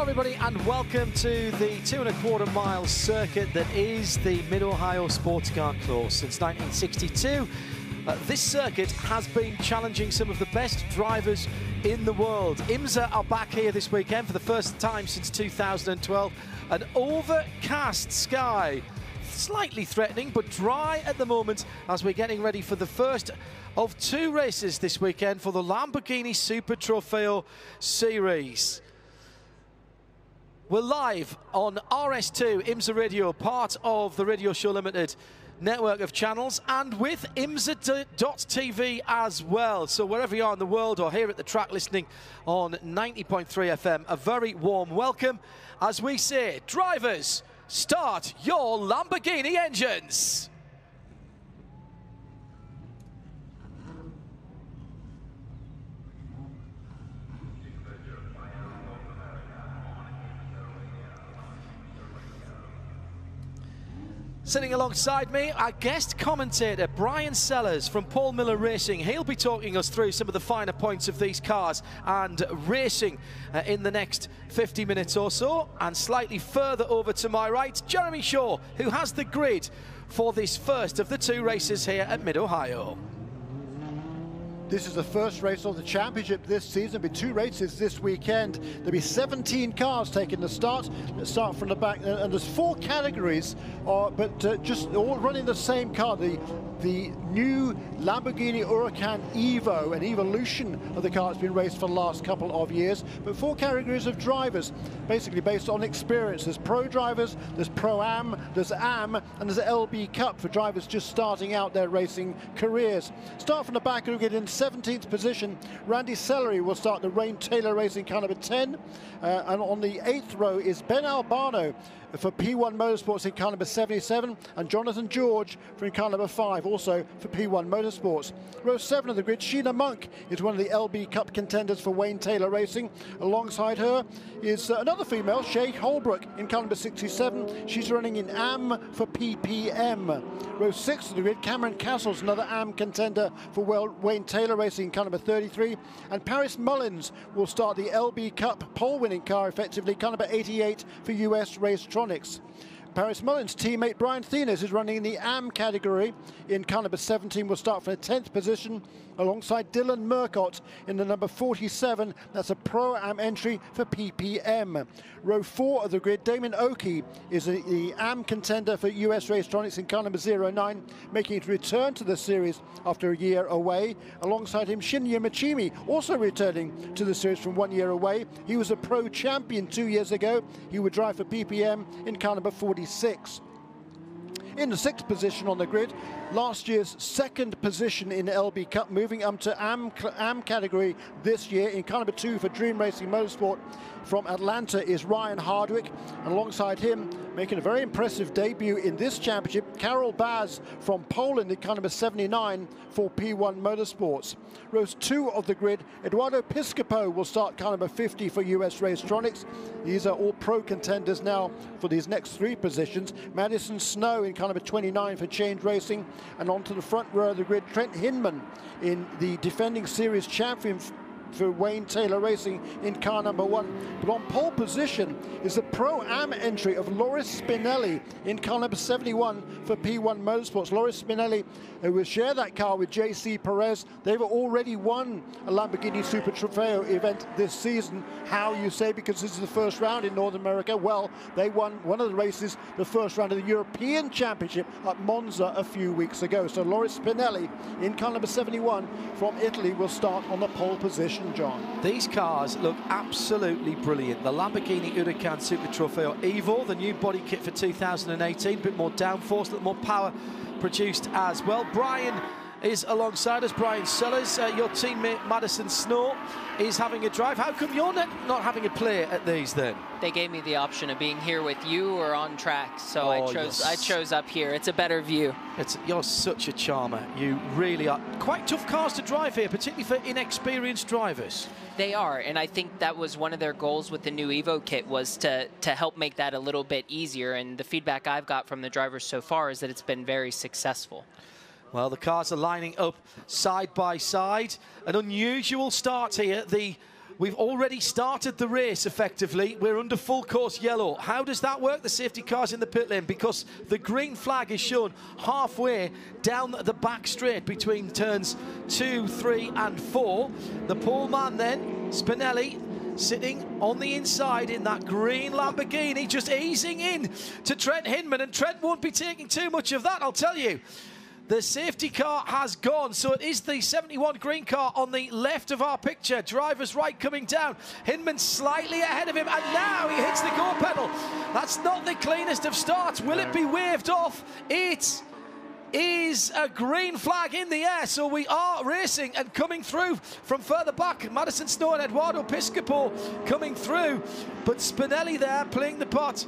everybody, and welcome to the 2.25 mile circuit that is the Mid-Ohio Sports Car Course. Since 1962, this circuit has been challenging some of the best drivers in the world. IMSA are back here this weekend for the first time since 2012. An overcast sky, slightly threatening but dry at the moment as we're getting ready for the first of two races this weekend for the Lamborghini Super Trofeo Series. We're live on RS2 IMSA Radio, part of the Radio Show Limited network of channels, and with IMSA.tv as well. So wherever you are in the world or here at the track listening on 90.3 FM, a very warm welcome as we say, drivers, start your Lamborghini engines. Sitting alongside me, our guest commentator, Brian Sellers from Paul Miller Racing. He'll be talking us through some of the finer points of these cars and racing in the next 50 minutes or so. And slightly further over to my right, Jeremy Shaw, who has the grid for this first of the two races here at Mid-Ohio. This is the first race of the championship this season. There'll be two races this weekend. There'll be 17 cars taking the start. Let's start from the back. And there's four categories, but just all running the same car. The new Lamborghini Huracan Evo, an evolution of the car that's been raced for the last couple of years. But four categories of drivers, basically based on experience. There's pro drivers, there's Pro-Am, there's Am, and there's LB Cup for drivers just starting out their racing careers. Start from the back, we'll get in 17th position. Randy Sellery will start the Wayne Taylor Racing car number 10. And on the 8th row is Ben Albano for P1 Motorsports in car number 77, and Jonathan George for in car number 5, also for P1 Motorsports. Row 7 of the grid, Sheena Monk is one of the LB Cup contenders for Wayne Taylor Racing. Alongside her is another female, Shay Holbrook in car number 67. She's running in Am for PPM. Row 6 of the grid, Cameron Castles, another Am contender for Wayne Taylor Racing in car number 33. And Paris Mullins will start the LB Cup pole-winning car, effectively car number 88 for US Racetronics. Paris Mullins' teammate Brian Thienes is running in the Am category. In car number 17 will start from the 10th position alongside Dylan Murcott in the number 47. That's a Pro-Am entry for PPM. Row 4 of the grid, Damon Oakey is the Am contender for US Racetronics in car number 09, making his return to the series after a year away. Alongside him, Shinya Machimi, also returning to the series from 1 year away. He was a pro champion 2 years ago. He would drive for PPM in car number 46. In the 6th position on the grid, last year's 2nd position in LB Cup, moving up to Am category this year in car number 2 for Dream Racing Motorsport from Atlanta is Ryan Hardwick, and alongside him, making a very impressive debut in this championship, Carol Baz from Poland in car number 79 for P1 Motorsports. Rows 2 of the grid, Eduardo Piscopo will start car number 50 for US Racetronics. These are all pro contenders now for these next 3 positions. Madison Snow in car number 29 for Change Racing, and onto the front row of the grid, Trent Hinman in the defending series champion for Wayne Taylor Racing in car number 1. But on pole position is the Pro-Am entry of Loris Spinelli in car number 71 for P1 Motorsports. Loris Spinelli, who will share that car with JC Perez. They've already won a Lamborghini Super Trofeo event this season. How, you say, because this is the first round in North America? Well, they won one of the races, the first round of the European Championship at Monza a few weeks ago. So Loris Spinelli in car number 71 from Italy will start on the pole position. John. These cars look absolutely brilliant. The Lamborghini Huracan Super Trofeo Evo, the new body kit for 2018, a bit more downforce, a little more power produced as well. Brian is alongside us, Brian Sellers. Your teammate Madison Snow is having a drive. How come you're not having a play at these then? They gave me the option of being here with you or on track, so I chose up here. It's a better view. You're such a charmer. You really are. Quite tough cars to drive here, particularly for inexperienced drivers. They are, and I think that was one of their goals with the new Evo kit, was to help make that a little bit easier, and the feedback I've got from the drivers so far is that it's been very successful. Well, the cars are lining up side by side. An unusual start here. The we've already started the race effectively. We're under full course yellow. How does that work, the safety cars in the pit lane? Because the green flag is shown halfway down the back straight between turns 2, 3 and 4. The pole man then, Spinelli, sitting on the inside in that green Lamborghini, just easing in to Trent Hinman, and Trent won't be taking too much of that, I'll tell you. The safety car has gone, so it is the 71 green car on the left of our picture. Driver's right coming down. Hinman slightly ahead of him, and now he hits the go pedal. That's not the cleanest of starts. Will it be waved off? It is a green flag in the air, so we are racing and coming through from further back. Madison Snow and Eduardo Piscopo coming through, but Spinelli there playing the part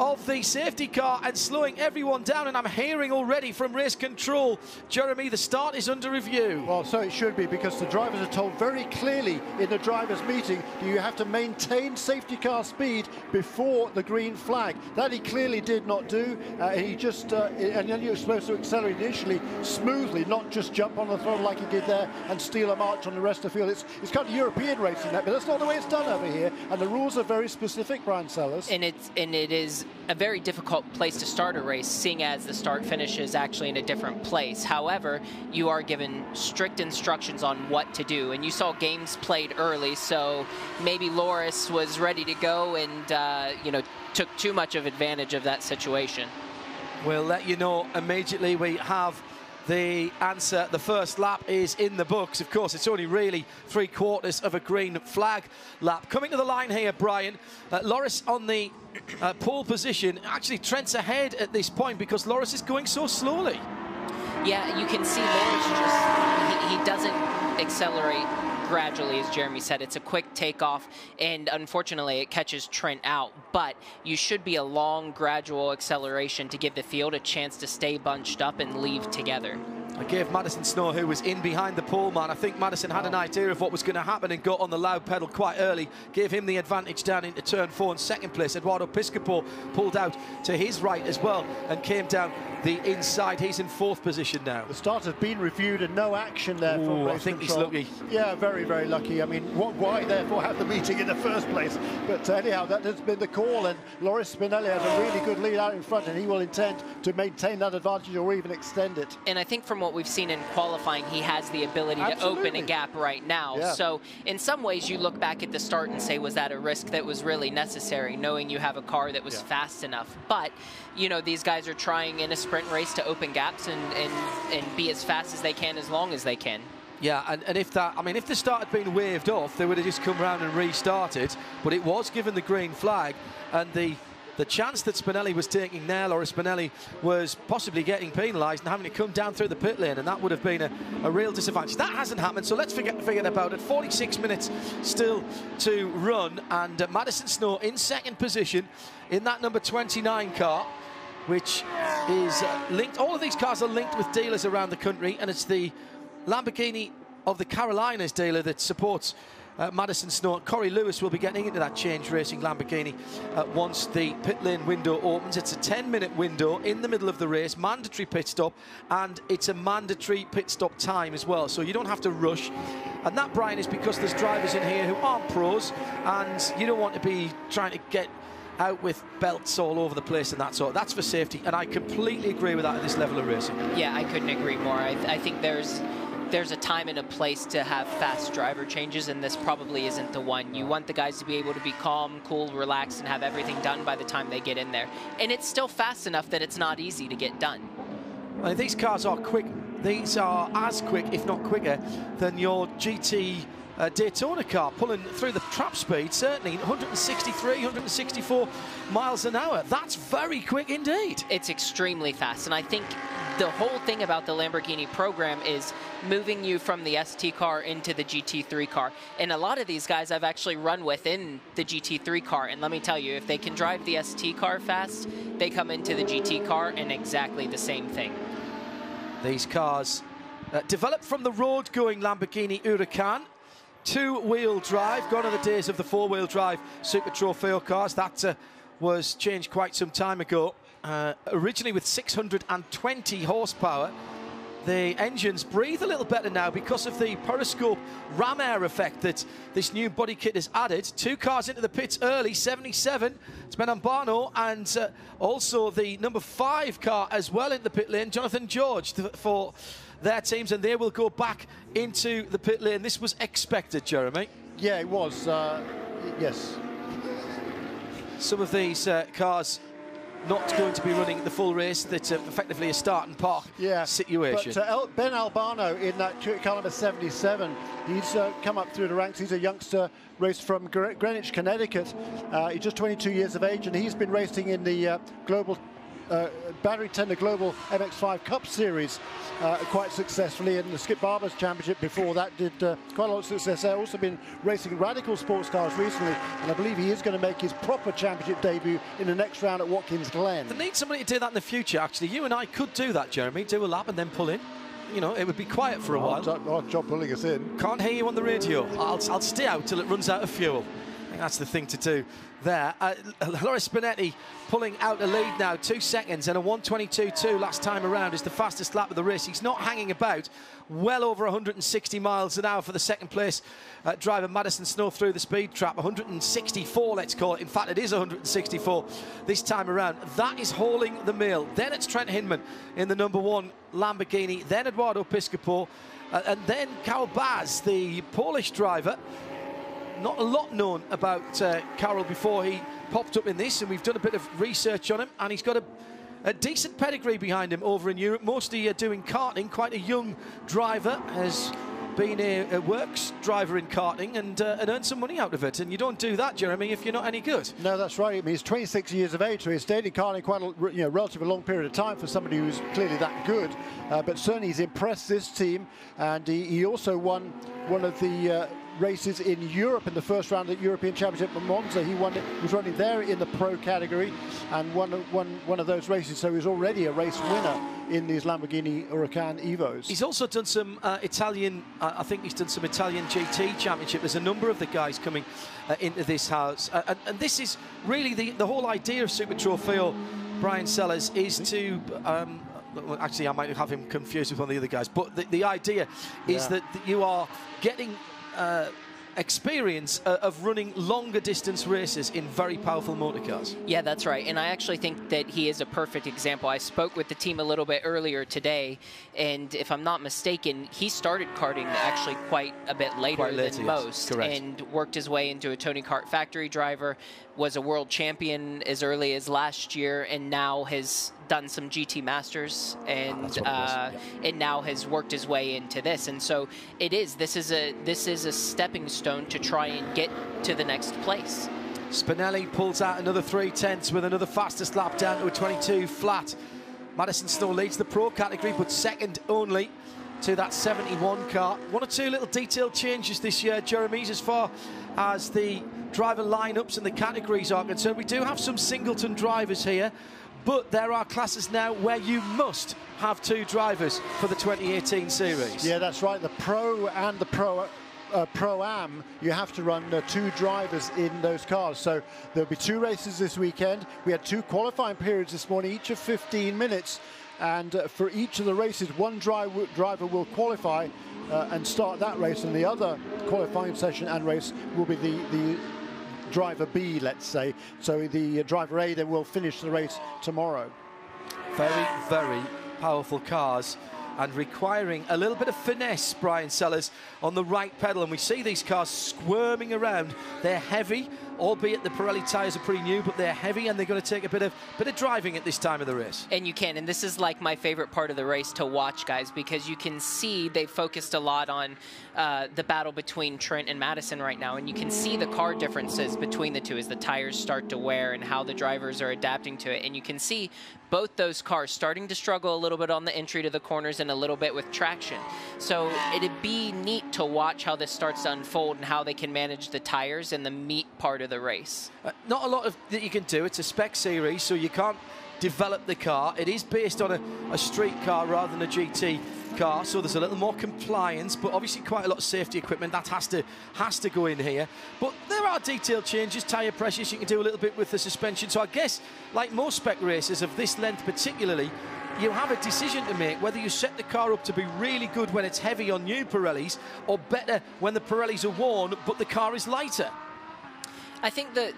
of the safety car and slowing everyone down. And I'm hearing already from race control, Jeremy, the start is under review. Well, so it should be, because the drivers are told very clearly in the drivers' meeting that you have to maintain safety car speed before the green flag. That he clearly did not do. He just, and then you're supposed to accelerate initially smoothly, not just jump on the throttle like he did there and steal a march on the rest of the field. It's kind of European racing, that, but that's not the way it's done over here. And the rules are very specific, Brian Sellers. And it is a very difficult place to start a race, seeing as the start finish is actually in a different place. However, you are given strict instructions on what to do, and you saw games played early, so maybe Loris was ready to go and you know, took too much of advantage of that situation. We'll let you know immediately we have the answer. The first lap is in the books. Of course, it's only really 3/4 of a green flag lap. Coming to the line here, Brian. Loris on the pole position. Actually, Trent's ahead at this point because Loris is going so slowly. Yeah, you can see Loris just, he doesn't accelerate gradually, as Jeremy said. It's a quick takeoff, and unfortunately it catches Trent out, but you should be a long gradual acceleration to give the field a chance to stay bunched up and leave together. I gave Madison Snow, who was in behind the pole man. I think Madison had an idea of what was going to happen and got on the loud pedal quite early. Gave him the advantage down into turn 4 in second place. Eduardo Piscopo pulled out to his right as well and came down the inside. He's in 4th position now. The start has been reviewed and no action there from race I think control. He's lucky. Yeah, very, very lucky. I mean, why therefore have the meeting in the first place? But anyhow, that has been the call, and Loris Spinelli has a really good lead out in front, and he will intend to maintain that advantage or even extend it. And I think from what we've seen in qualifying, he has the ability to open a gap right now. Yeah. So in some ways, you look back at the start and say, was that a risk that was really necessary, knowing you have a car that was fast enough? But, you know, these guys are trying in a sprint race to open gaps and be as fast as they can, as long as they can. Yeah, and if that, I mean, if the start had been waved off, they would have just come around and restarted, but it was given the green flag, and the chance that Spinelli was taking there, or Spinelli was possibly getting penalised and having to come down through the pit lane, and that would have been a real disadvantage. That hasn't happened, so let's forget about it. 46 minutes still to run, and Madison Snow in second position in that number 29 car, which is linked. All of these cars are linked with dealers around the country, and it's the Lamborghini of the Carolinas dealer that supports Madison Snow. Corey Lewis will be getting into that Change Racing Lamborghini once the pit lane window opens. It's a 10-minute window in the middle of the race, mandatory pit stop, and it's a mandatory pit stop time as well, so you don't have to rush. And that, Brian, is because there's drivers in here who aren't pros, and you don't want to be trying to get out with belts all over the place and that sort. That's for safety, and I completely agree with that at this level of racing. Yeah, I couldn't agree more. I think there's a time and a place to have fast driver changes, and this probably isn't the one. You want the guys to be able to be calm, cool, relaxed, and have everything done by the time they get in there. And it's still fast enough that it's not easy to get done. Well, these cars are quick. These are as quick, if not quicker, than your GT Daytona car, pulling through the trap speed, certainly 163, 164 miles an hour. That's very quick indeed. It's extremely fast, and I think the whole thing about the Lamborghini program is moving you from the ST car into the GT3 car. And a lot of these guys I've actually run with in the GT3 car, and let me tell you, if they can drive the ST car fast, they come into the GT car and exactly the same thing. These cars developed from the road-going Lamborghini Huracan. 2-wheel drive, gone are the days of the 4-wheel drive Super Trofeo cars. That was changed quite some time ago. Originally with 620 horsepower, the engines breathe a little better now because of the periscope ram air effect that this new body kit has added. 2 cars into the pits early, 77. It's Benambano, and also the number 5 car as well in the pit lane, Jonathan George, for their teams, and they will go back into the pit lane. This was expected, Jeremy. Yeah, it was. Yes. Some of these cars not going to be running the full race. That's effectively a start and park situation. But Ben Albano in that car number 77, he's come up through the ranks. He's a youngster, raced from Greenwich, Connecticut. He's just 22 years of age, and he's been racing in the global Battery Tender Global MX5 Cup Series quite successfully, and the Skip Barber's Championship before that did quite a lot of success there. Also been racing radical sports cars recently, and I believe he is going to make his proper championship debut in the next round at Watkins Glen. They need somebody to do that in the future, actually. You and I could do that, Jeremy, do a lap and then pull in. You know, it would be quiet for a while. Odd job pulling us in. Can't hear you on the radio. I'll stay out till it runs out of fuel. I think that's the thing to do there. Loris Spinetti pulling out a lead now, 2 seconds, and a 1:22.2 last time around is the fastest lap of the race. He's not hanging about. Well over 160 miles an hour for the second place driver Madison Snow through the speed trap. 164, let's call it. In fact, it is 164 this time around. That is hauling the mail. Then it's Trent Hinman in the number 1 Lamborghini, then Eduardo Piscopo, and then Karol Baz, the Polish driver. Not a lot known about Karol before he popped up in this, and we've done a bit of research on him, and he's got a decent pedigree behind him over in Europe, mostly doing karting. Quite a young driver, has been a works driver in karting and earned some money out of it. And you don't do that, Jeremy, if you're not any good. No, that's right. I mean, he's 26 years of age, so he's stayed in karting quite a relatively long period of time for somebody who's clearly that good. But certainly he's impressed this team, and he also won one of the races in Europe in the first round of the European Championship at Monza. He won it, was running there in the pro category and won one of those races, so he's already a race winner in these Lamborghini Huracan Evos. He's also done some Italian, I think he's done some Italian GT Championship. There's a number of the guys coming into this house, and this is really the whole idea of Super Trofeo, Brian Sellers, is to actually I might have him confused with one of the other guys, but the idea is that you are getting experience of running longer distance races in very powerful motor cars. Yeah, that's right. And I actually think that he is a perfect example. I spoke with the team a little bit earlier today, and if I'm not mistaken, he started karting actually quite a bit later than most. Correct. And worked his way into a Tony Kart factory driver, was a world champion as early as last year, and now has done some GT Masters, and and now has worked his way into this. And so this is a stepping stone to try and get to the next place. Spinelli pulls out another 3/10 with another fastest lap down to a 22 flat. Madison Snow leads the pro category, but second only to that 71 car. One or two little detailed changes this year, Jeremy's, as far as the driver lineups and the categories are concerned. We do have some singleton drivers here, but there are classes now where you must have 2 drivers for the 2018 series. Yeah, that's right. The Pro and the Pro-Am, you have to run 2 drivers in those cars. So there'll be 2 races this weekend. We had 2 qualifying periods this morning, each of 15 minutes. And for each of the races, one driver will qualify and start that race, and the other qualifying session and race will be the driver B, let's say. So the driver A then will finish the race tomorrow. Very, very powerful cars, and requiring a little bit of finesse, Brian Sellers, on the right pedal. And we see these cars squirming around. They're heavy, albeit the Pirelli tyres are pretty new, but they're heavy, and they're going to take a bit of driving at this time of the race. And you can, and this is like my favorite part of the race to watch, guys, because you can see they've focused a lot on the battle between Trent and Madison right now, and you can see the car differences between the two as the tires start to wear and how the drivers are adapting to it. And you can see both those cars starting to struggle a little bit on the entry to the corners and a little bit with traction. So it'd be neat to watch how this starts to unfold and how they can manage the tires and the meat part of the race. Not a lot of that you can do. It's a spec series, so you can't develop the car. It is based on a street car rather than a GT car, so there's a little more compliance, but obviously quite a lot of safety equipment that has to go in here. But there are detailed changes, tyre pressures, you can do a little bit with the suspension. So I guess, like most spec races of this length particularly, you have a decision to make whether you set the car up to be really good when it's heavy on new Pirellis, or better when the Pirellis are worn but the car is lighter. I think that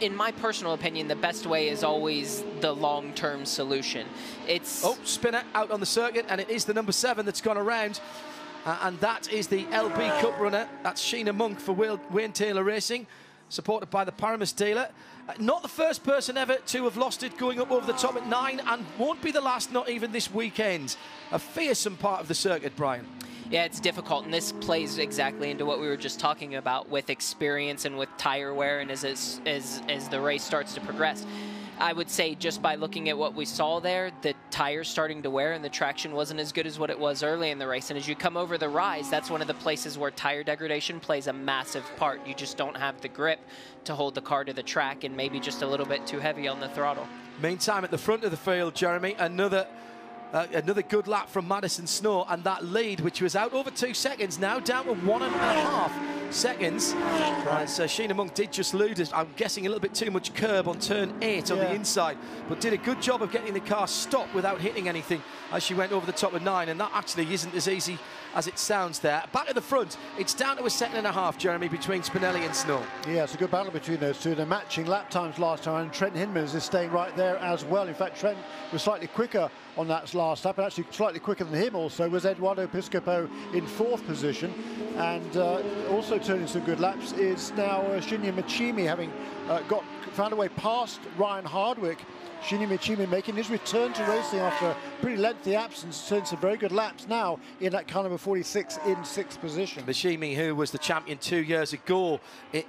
in my personal opinion, the best way is always the long-term solution. It's spinner out on the circuit, and it is the number 7 that's gone around, and that is the LB Cup runner. That's Sheena Monk for Wayne Taylor Racing, supported by the Paramus dealer. Not the first person ever to have lost it going up over the top at 9, and won't be the last, not even this weekend. A fearsome part of the circuit, Brian. Yeah, it's difficult, and this plays exactly into what we were just talking about with experience and with tire wear, and as the race starts to progress. I would say just by looking at what we saw there, the tires starting to wear and the traction wasn't as good as what it was early in the race. And as you come over the rise, that's one of the places where tire degradation plays a massive part. You just don't have the grip to hold the car to the track, and maybe just a little bit too heavy on the throttle. Meantime, at the front of the field, Jeremy, another good lap from Madison Snow, and that lead, which was out over 2 seconds, now down to 1.5 seconds. As Sheena Monk did just lose it, I'm guessing a little bit too much curb on turn 8 on the inside, but did a good job of getting the car stopped without hitting anything as she went over the top of 9, and that actually isn't as easy as it sounds there. Back at the front, it's down to 1.5 seconds, Jeremy, between Spinelli and Snow. Yeah, it's a good battle between those two. They're matching lap times last time, and Trent Hinman is staying right there as well. In fact, Trent was slightly quicker on that last lap, and actually slightly quicker than him also was Eduardo Piscopo in 4th position. And also turning some good laps is now Shinya Michimi, having found a way past Ryan Hardwick. Shinya Michimi making his return to racing after a pretty lengthy absence, turning some very good laps now in that car number 46 in 6th position. Michimi, who was the champion 2 years ago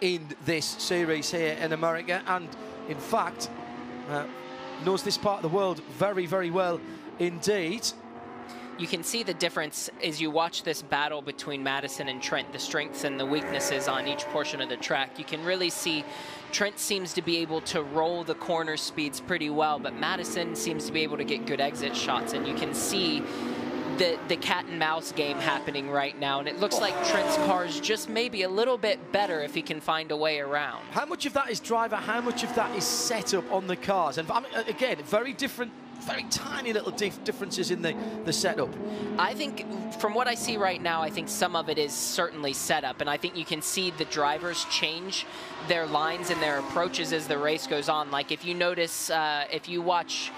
in this series here in America, and in fact knows this part of the world very, very well indeed. You can see the difference as you watch this battle between Madison and Trent, the strengths and the weaknesses on each portion of the track. You can really see Trent seems to be able to roll the corner speeds pretty well, but Madison seems to be able to get good exit shots, and you can see the cat and mouse game happening right now, and it looks like Trent's car is just maybe a little bit better if he can find a way around. How much of that is driver, how much of that is set up on the cars? And I mean, again, very different, very tiny little differences in the setup. I think from what I see right now, I think some of it is certainly set up, and I think you can see the drivers change their lines and their approaches as the race goes on. Like if you notice, if you watch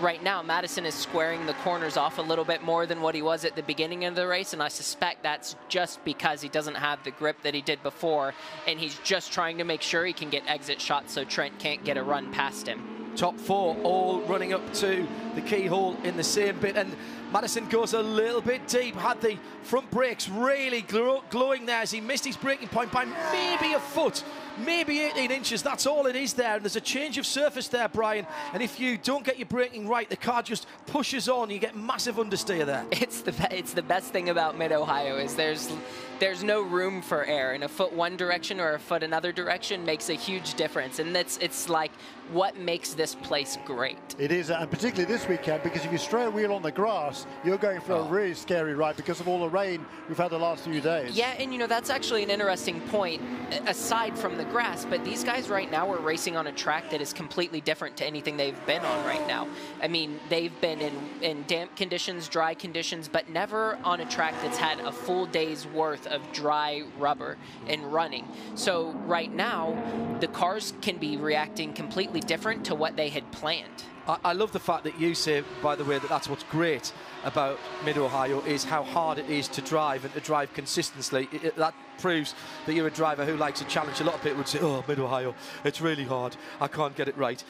right now, Madison is squaring the corners off a little bit more than what he was at the beginning of the race, and I suspect that's just because he doesn't have the grip that he did before, and he's just trying to make sure he can get exit shots so Trent can't get a run past him. Top 4 all running up to the keyhole in the same bit, and Madison goes a little bit deep. Had the front brakes really glowing there as he missed his braking point by maybe a foot, maybe 18 inches. That's all it is there, and there's a change of surface there, Brian, and if you don't get your braking right, the car just pushes on. You get massive understeer there. It's the best thing about Mid-Ohio is there's no room for error, and a foot one direction or a foot another direction makes a huge difference, and it's like what makes this place great. It is, and particularly this weekend, because if you stray a wheel on the grass, you're going for a really scary ride because of all the rain we've had the last few days. Yeah, and you know, that's actually an interesting point, aside from the grass, but these guys right now are racing on a track that is completely different to anything they've been on right now. I mean, they've been in damp conditions, dry conditions, but never on a track that's had a full day's worth of dry rubber and running. So right now, the cars can be reacting completely different to what they had planned. I love the fact that you say, by the way, that that's what's great about Mid-Ohio is how hard it is to drive and to drive consistently. That proves that you're a driver who likes a challenge. A lot of people would say, oh, Mid-Ohio, it's really hard. I can't get it right.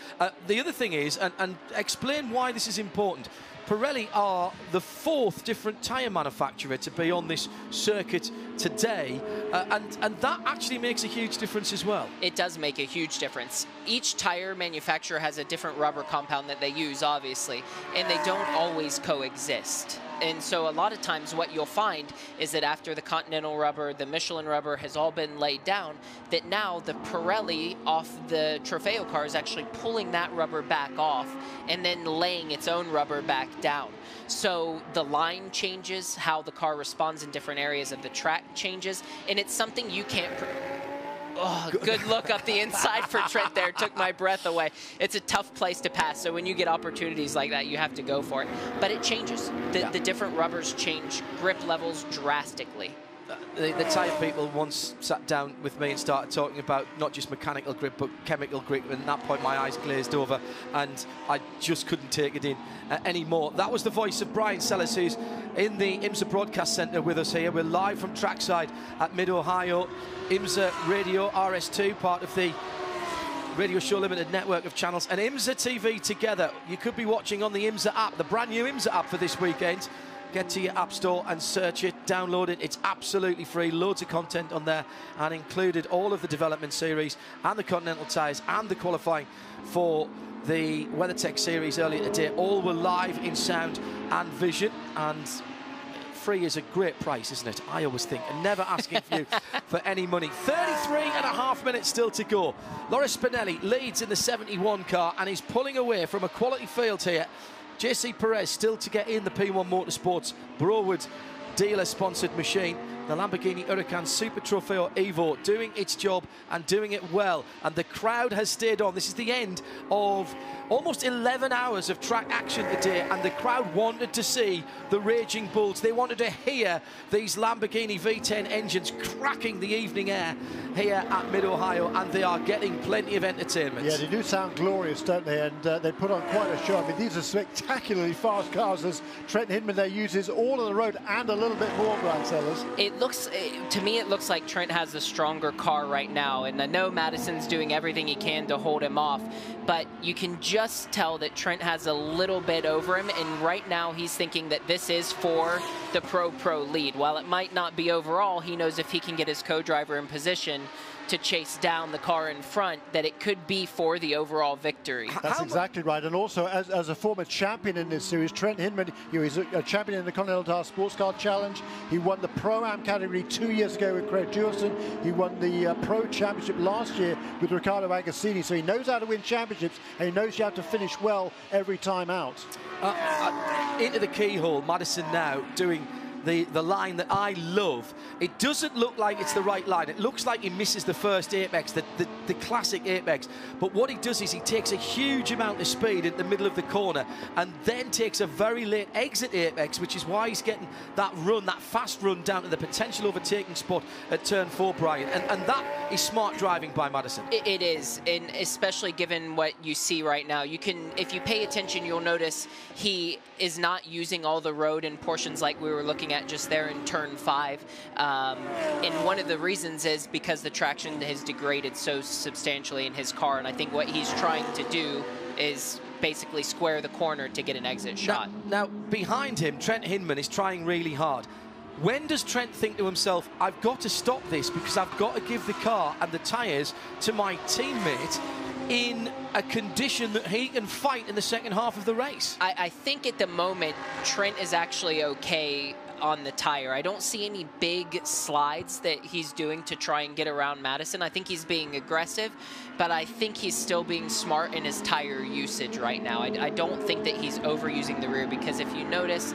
The other thing is, and explain why this is important, Pirelli are the 4th different tyre manufacturer to be on this circuit today, and that actually makes a huge difference as well. It does make a huge difference. Each tyre manufacturer has a different rubber compound that they use, obviously, and they don't always coexist. And so a lot of times what you'll find is that after the Continental rubber, the Michelin rubber has all been laid down, that now the Pirelli off the Trofeo car is actually pulling that rubber back off and then laying its own rubber back down. So the line changes, how the car responds in different areas of the track changes, and it's something you can't Oh, good look up the inside for Trent there. Took my breath away. It's a tough place to pass, so when you get opportunities like that, you have to go for it. But it changes. The different rubbers change grip levels drastically. The tyre people once sat down with me and started talking about not just mechanical grip but chemical grip, and at that point my eyes glazed over and I just couldn't take it in anymore. That was the voice of Brian Sellers, who's in the IMSA Broadcast Centre with us here. We're live from trackside at Mid-Ohio. IMSA Radio RS2, part of the Radio Show Limited network of channels, and IMSA TV together. You could be watching on the IMSA app, the brand new IMSA app for this weekend. Get to your app store and search it, download it. It's absolutely free. Loads of content on there, and included all of the development series and the Continental tyres and the qualifying for the WeatherTech series earlier today. All were live in sound and vision, and free is a great price, isn't it? I always think, and never asking for you for any money. 33.5 minutes still to go. Loris Spinelli leads in the 71 car and is pulling away from a quality field here. JC Perez still to get in the P1 Motorsports Browood dealer-sponsored machine. The Lamborghini Huracan Super Trofeo Evo doing its job and doing it well. And the crowd has stayed on. This is the end of almost 11 hours of track action today, and the crowd wanted to see the Raging Bulls. They wanted to hear these Lamborghini V10 engines cracking the evening air here at Mid-Ohio, and they are getting plenty of entertainment. Yeah, they do sound glorious, don't they? And they put on quite a show. I mean, these are spectacularly fast cars, as Trent Hindman there uses all of the road and a little bit more, Brian Sellers. It looks, to me, it looks like Trent has the stronger car right now, and I know Madison's doing everything he can to hold him off, but you can just tell that Trent has a little bit over him, and right now he's thinking that this is for the pro lead. While it might not be overall, he knows if he can get his co-driver in position to chase down the car in front, that it could be for the overall victory. That's exactly right. And also, as a former champion in this series, Trent Hindman, he's a champion in the Continental Tire Sports Car Challenge. He won the Pro-Am category 2 years ago with Craig Jewison. He won the Pro Championship last year with Riccardo Agassini. So he knows how to win championships, and he knows you have to finish well every time out. Into the keyhole, Madison now doing the line that I love. It doesn't look like it's the right line. It looks like he misses the first apex, the classic apex. But what he does is he takes a huge amount of speed in the middle of the corner and then takes a very late exit apex, which is why he's getting that run, that fast run down to the potential overtaking spot at turn 4, Brian. And that is smart driving by Madison. It is, and especially given what you see right now. You can, if you pay attention, you'll notice he is not using all the road in portions like we were looking at just there in turn 5. And one of the reasons is because the traction has degraded so substantially in his car, and I think what he's trying to do is basically square the corner to get an exit shot. Now behind him, Trent Hindman is trying really hard. When does Trent think to himself, I've got to stop this because I've got to give the car and the tyres to my teammate in a condition that he can fight in the second half of the race? I think at the moment, Trent is actually okay on the tire. I don't see any big slides that he's doing to try and get around Madison. I think he's being aggressive, but I think he's still being smart in his tire usage right now. I don't think that he's overusing the rear, because if you notice,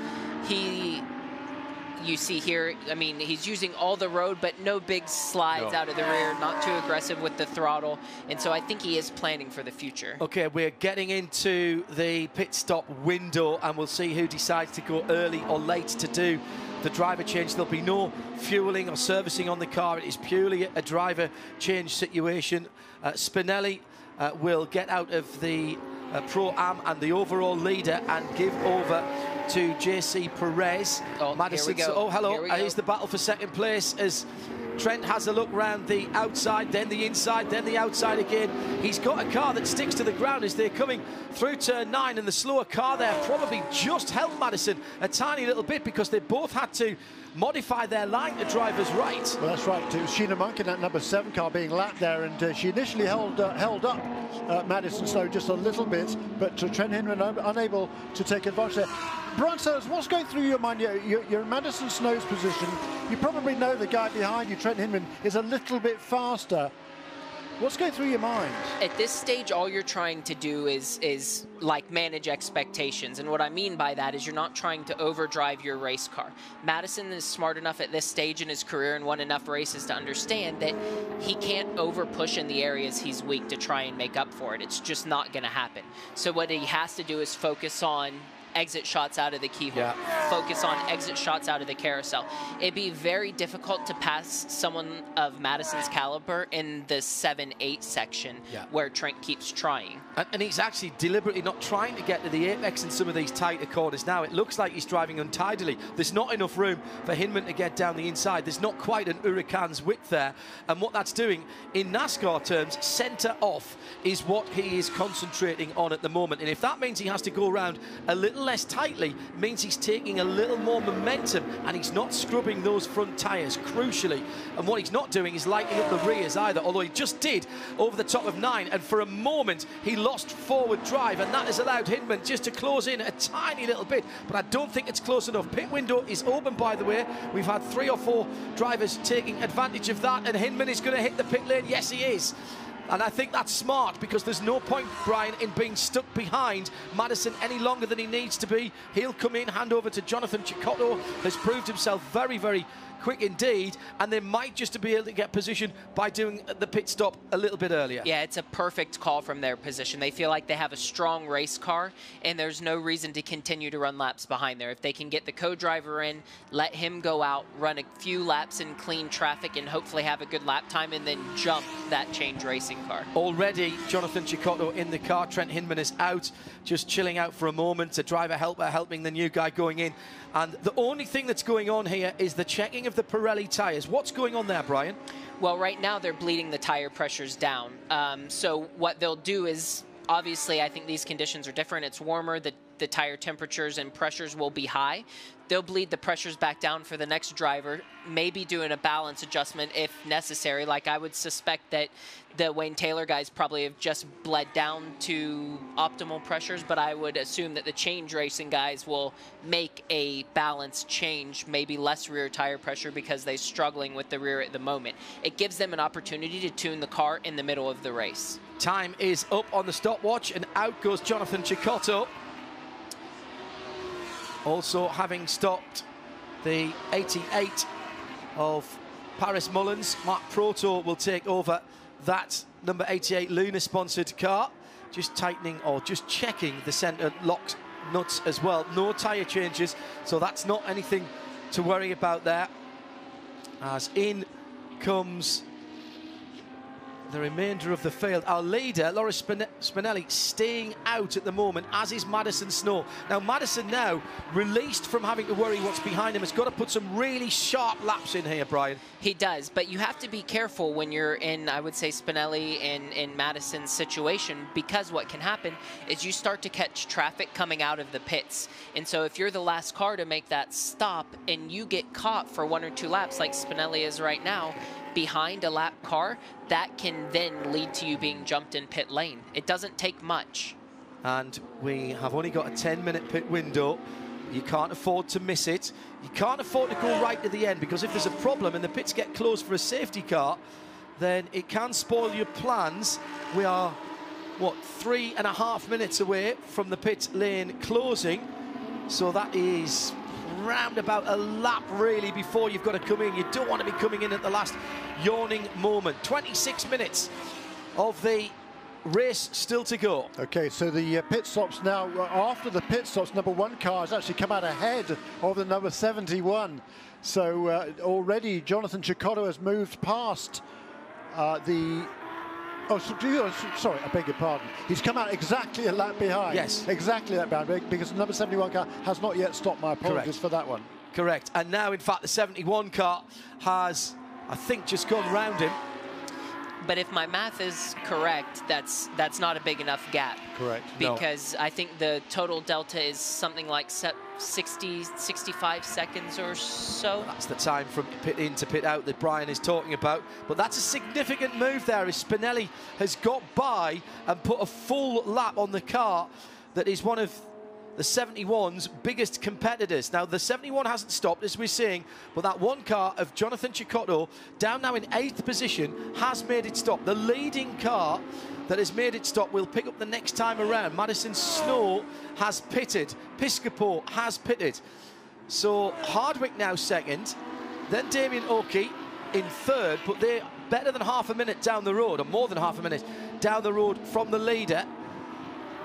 you see here, I mean, he's using all the road, but no big slides out of the rear, not too aggressive with the throttle. And so I think he is planning for the future. Okay, we're getting into the pit stop window, and we'll see who decides to go early or late to do the driver change. There'll be no fueling or servicing on the car. It is purely a driver change situation. Spinelli will get out of the Pro-Am and the overall leader and give over to JC Perez. Madison, here we go. Oh, hello. Here's the battle for second place as Trent has a look round the outside, then the inside, then the outside again. He's got a car that sticks to the ground as they're coming through turn 9, and the slower car there probably just helped Madison a tiny little bit, because they both had to modify their line to driver's right. Well, that's right. It was Sheena Monk in that number 7 car being lapped there, and she initially held up Madison Snow just a little bit, but Trent Hindman unable to take advantage there. Brian Sellers, what's going through your mind? You're in Madison Snow's position. You probably know the guy behind you, Trent Hindman, is a little bit faster. What's going through your mind? At this stage, all you're trying to do is like manage expectations. And what I mean by that is you're not trying to overdrive your race car. Madison is smart enough at this stage in his career and won enough races to understand that he can't over push in the areas he's weak to try and make up for it. It's just not going to happen. So what he has to do is focus on exit shots out of the keyhole, focus on exit shots out of the carousel. It'd be very difficult to pass someone of Madison's caliber in the 7-8 section where Trent keeps trying. And he's actually deliberately not trying to get to the apex in some of these tighter corners. Now it looks like he's driving untidily. There's not enough room for Hinman to get down the inside. There's not quite an Huracan's width there. And what that's doing, in NASCAR terms, centre off is what he is concentrating on at the moment. And if that means he has to go around a little less tightly, means he's taking a little more momentum and he's not scrubbing those front tyres, crucially. And what he's not doing is lighting up the rears either, although he just did over the top of 9, and for a moment he lost forward drive, and that has allowed Hinman just to close in a tiny little bit, but I don't think it's close enough. Pit window is open, by the way. We've had 3 or 4 drivers taking advantage of that, and Hinman is going to hit the pit lane. Yes, he is. And I think that's smart, because there's no point, Brian, in being stuck behind Madison any longer than he needs to be. He'll come in, hand over to Jonathan Cecotto, has proved himself very, very quick indeed, and they might just be able to get position by doing the pit stop a little bit earlier. Yeah, it's a perfect call from their position. They feel like they have a strong race car, and there's no reason to continue to run laps behind there. If they can get the co-driver in, let him go out, run a few laps in clean traffic, and hopefully have a good lap time, and then jump that change racing car. Already, Jonathan Cecotto in the car. Trent Hinman is out, just chilling out for a moment. A driver helper helping the new guy going in. And the only thing that's going on here is the checking of the Pirelli tyres. What's going on there, Brian? Well, right now they're bleeding the tire pressures down. So what they'll do is, obviously, I think these conditions are different. It's warmer. The tire temperatures and pressures will be high. They'll bleed the pressures back down for the next driver, maybe doing a balance adjustment if necessary. Like, I would suspect that the Wayne Taylor guys probably have just bled down to optimal pressures, but I would assume that the change racing guys will make a balance change, maybe less rear tire pressure because they're struggling with the rear at the moment. It gives them an opportunity to tune the car in the middle of the race. Time is up on the stopwatch, and out goes Jonathan Cecotto. Also having stopped the 88 of Paris Mullins, Mark Proto will take over that number 88 Luna-sponsored car. Just tightening or just checking the centre lock nuts as well. No tyre changes, so that's not anything to worry about there. As in comes the remainder of the field. Our leader, Loris Spinelli, staying out at the moment, as is Madison Snow. Now, Madison now, released from having to worry what's behind him, has got to put some really sharp laps in here, Brian. He does, but you have to be careful when you're in, I would say, Spinelli and in Madison's situation, because what can happen is you start to catch traffic coming out of the pits. And so if you're the last car to make that stop and you get caught for 1 or 2 laps, like Spinelli is right now, behind a lap car, that can then lead to you being jumped in pit lane. It doesn't take much. And we have only got a 10-minute pit window. You can't afford to miss it. You can't afford to go right to the end, because if there's a problem and the pits get closed for a safety car, then it can spoil your plans. We are, what, 3.5 minutes away from the pit lane closing. So that is round about a lap, really, before you've got to come in. You don't want to be coming in at the last yawning moment. 26 minutes of the race still to go. Okay, so the pit stops now. After the pit stops, number 1 car has actually come out ahead of the number 71. So already Jonathan Cecotto has moved past the... Oh, sorry, I beg your pardon. He's come out exactly a lap behind. Yes. Exactly that behind, because the number 71 car has not yet stopped. My apologies for that one. Correct. And now, in fact, the 71 car has, I think, just gone round him. But if my math is correct, that's not a big enough gap. Correct. Because I think the total delta is something like 60, 65 seconds or so. That's the time from pit in to pit out that Brian is talking about. But that's a significant move there, as Spinelli has got by and put a full lap on the car that is one of the 71's biggest competitors. Now, the 71 hasn't stopped, as we're seeing, but that one car of Jonathan Cecotto, down now in 8th position, has made it stop. The leading car that has made it stop will pick up the next time around. Madison Snow has pitted. Piscopo has pitted. So Hardwick now second, then Damien Oakey in third, but they're better than half a minute down the road, or more than half a minute down the road from the leader.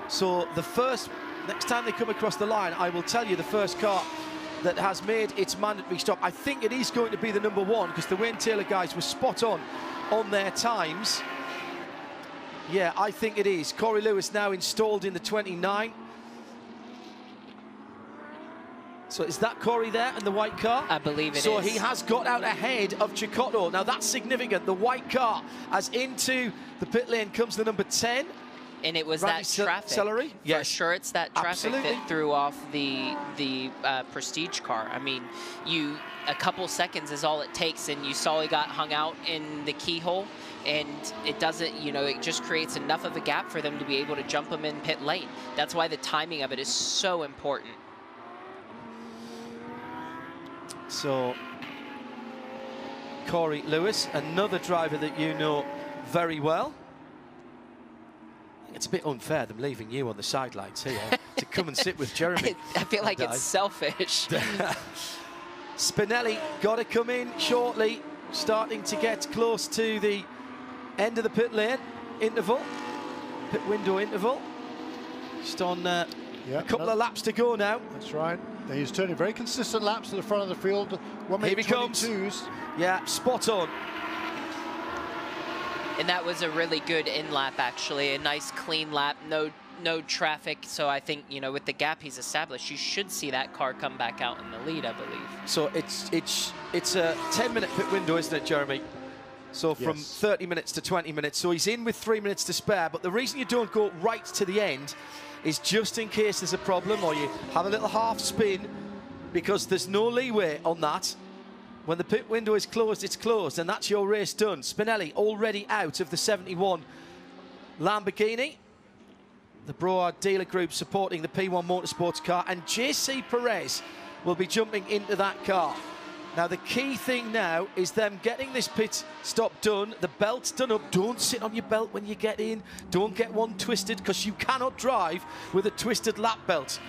So the first, next time they come across the line, I will tell you the first car that has made its mandatory stop. I think it is going to be the number 1, because the Wayne Taylor guys were spot on their times. Yeah, I think it is. Corey Lewis now installed in the 29. So is that Corey there in the white car? I believe it is. So he has got out ahead of Cecotto. Now that's significant. The white car, as into the pit lane comes the number 10. And it was Randy that traffic. Celery? Yeah, sure, it's that traffic Absolutely. that threw off the Prestige car. I mean, a couple seconds is all it takes, and you saw he got hung out in the keyhole, and it doesn't, you know, it just creates enough of a gap for them to be able to jump him in pit lane. That's why the timing of it is so important. So Corey Lewis, another driver that you know very well. It's a bit unfair them leaving you on the sidelines here to come and sit with Jeremy. I feel like it's selfish. Spinelli got to come in shortly, starting to get close to the end of the pit lane interval, pit window interval. Just on a couple of laps to go now. That's right. He's turning very consistent laps to the front of the field. 1 minute 22s. Yeah, spot on. And that was a really good in-lap, actually. A nice, clean lap, no traffic. So I think, you know, with the gap he's established, you should see that car come back out in the lead, I believe. So it's a 10-minute pit window, isn't it, Jeremy? So from 30 minutes to 20 minutes. So he's in with 3 minutes to spare. But the reason you don't go right to the end is just in case there's a problem or you have a little half spin, because there's no leeway on that. When the pit window is closed, it's closed, and that's your race done. Spinelli already out of the 71 Lamborghini. The Broad dealer group supporting the P1 Motorsports car, and JC Perez will be jumping into that car. Now, the key thing now is them getting this pit stop done, the belt's done up. Don't sit on your belt when you get in. Don't get one twisted, because you cannot drive with a twisted lap belt.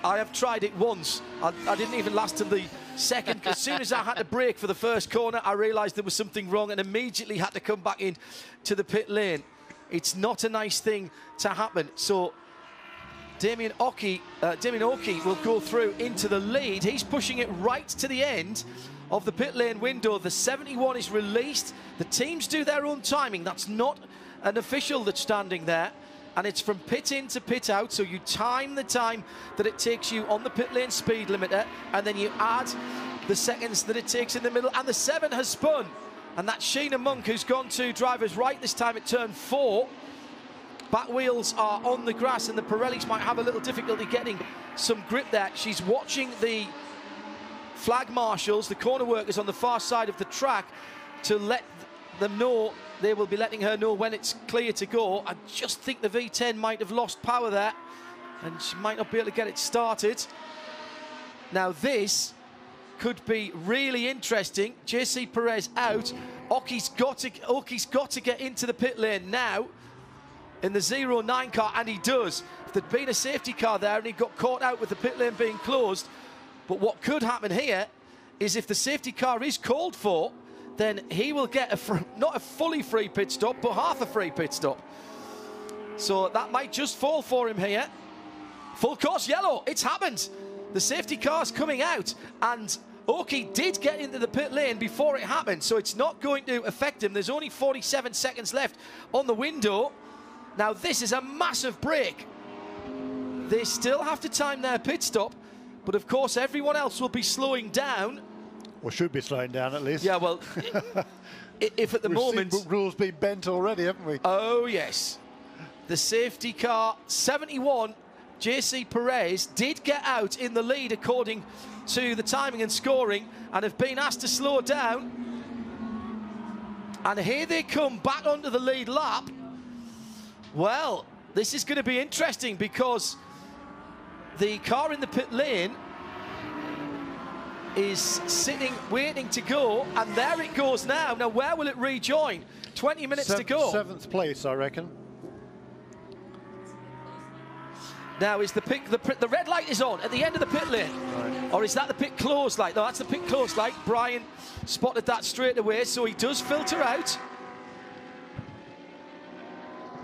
I have tried it once. I didn't even last till the second. As soon as I had to brake for the first corner, I realised there was something wrong and immediately had to come back in to the pit lane. It's not a nice thing to happen. So Damien Oakey will go through into the lead. He's pushing it right to the end of the pit lane window. The 71 is released. The teams do their own timing. That's not an official that's standing there. And it's from pit in to pit out, so you time the time that it takes you on the pit lane speed limiter, and then you add the seconds that it takes in the middle. And the 7 has spun. And that's Sheena Monk, who's gone to driver's right this time at turn 4. Back wheels are on the grass, and the Pirellis might have a little difficulty getting some grip there. She's watching the flag marshals, the corner workers on the far side of the track, to let them know. They will be letting her know when it's clear to go. I just think the V10 might have lost power there, and she might not be able to get it started. Now this could be really interesting. JC Perez out. Oakey's got to get into the pit lane now in the 09 car, and he does. If there'd been a safety car there and he got caught out with the pit lane being closed, but what could happen here is if the safety car is called for, then he will get not a fully free pit stop, but half a free pit stop. So that might just fall for him here. Full course yellow, it's happened. The safety car's coming out, and Oakey did get into the pit lane before it happened, so it's not going to affect him. There's only 47 seconds left on the window. Now this is a massive break. They still have to time their pit stop, but of course everyone else will be slowing down. Or should be slowing down at least. Yeah, well, if at the moment... We've seen rules being bent already, haven't we? Oh, yes. The safety car, 71, JC Perez, did get out in the lead according to the timing and scoring, and have been asked to slow down. And here they come back onto the lead lap. Well, this is going to be interesting, because the car in the pit lane is sitting, waiting to go, and there it goes now. Now, where will it rejoin? 20 minutes to go. 7th place, I reckon. Now, is the red light is on at the end of the pit lane? Right. Or is that the pit close light? No, that's the pit close light. Brian spotted that straight away, so he does filter out.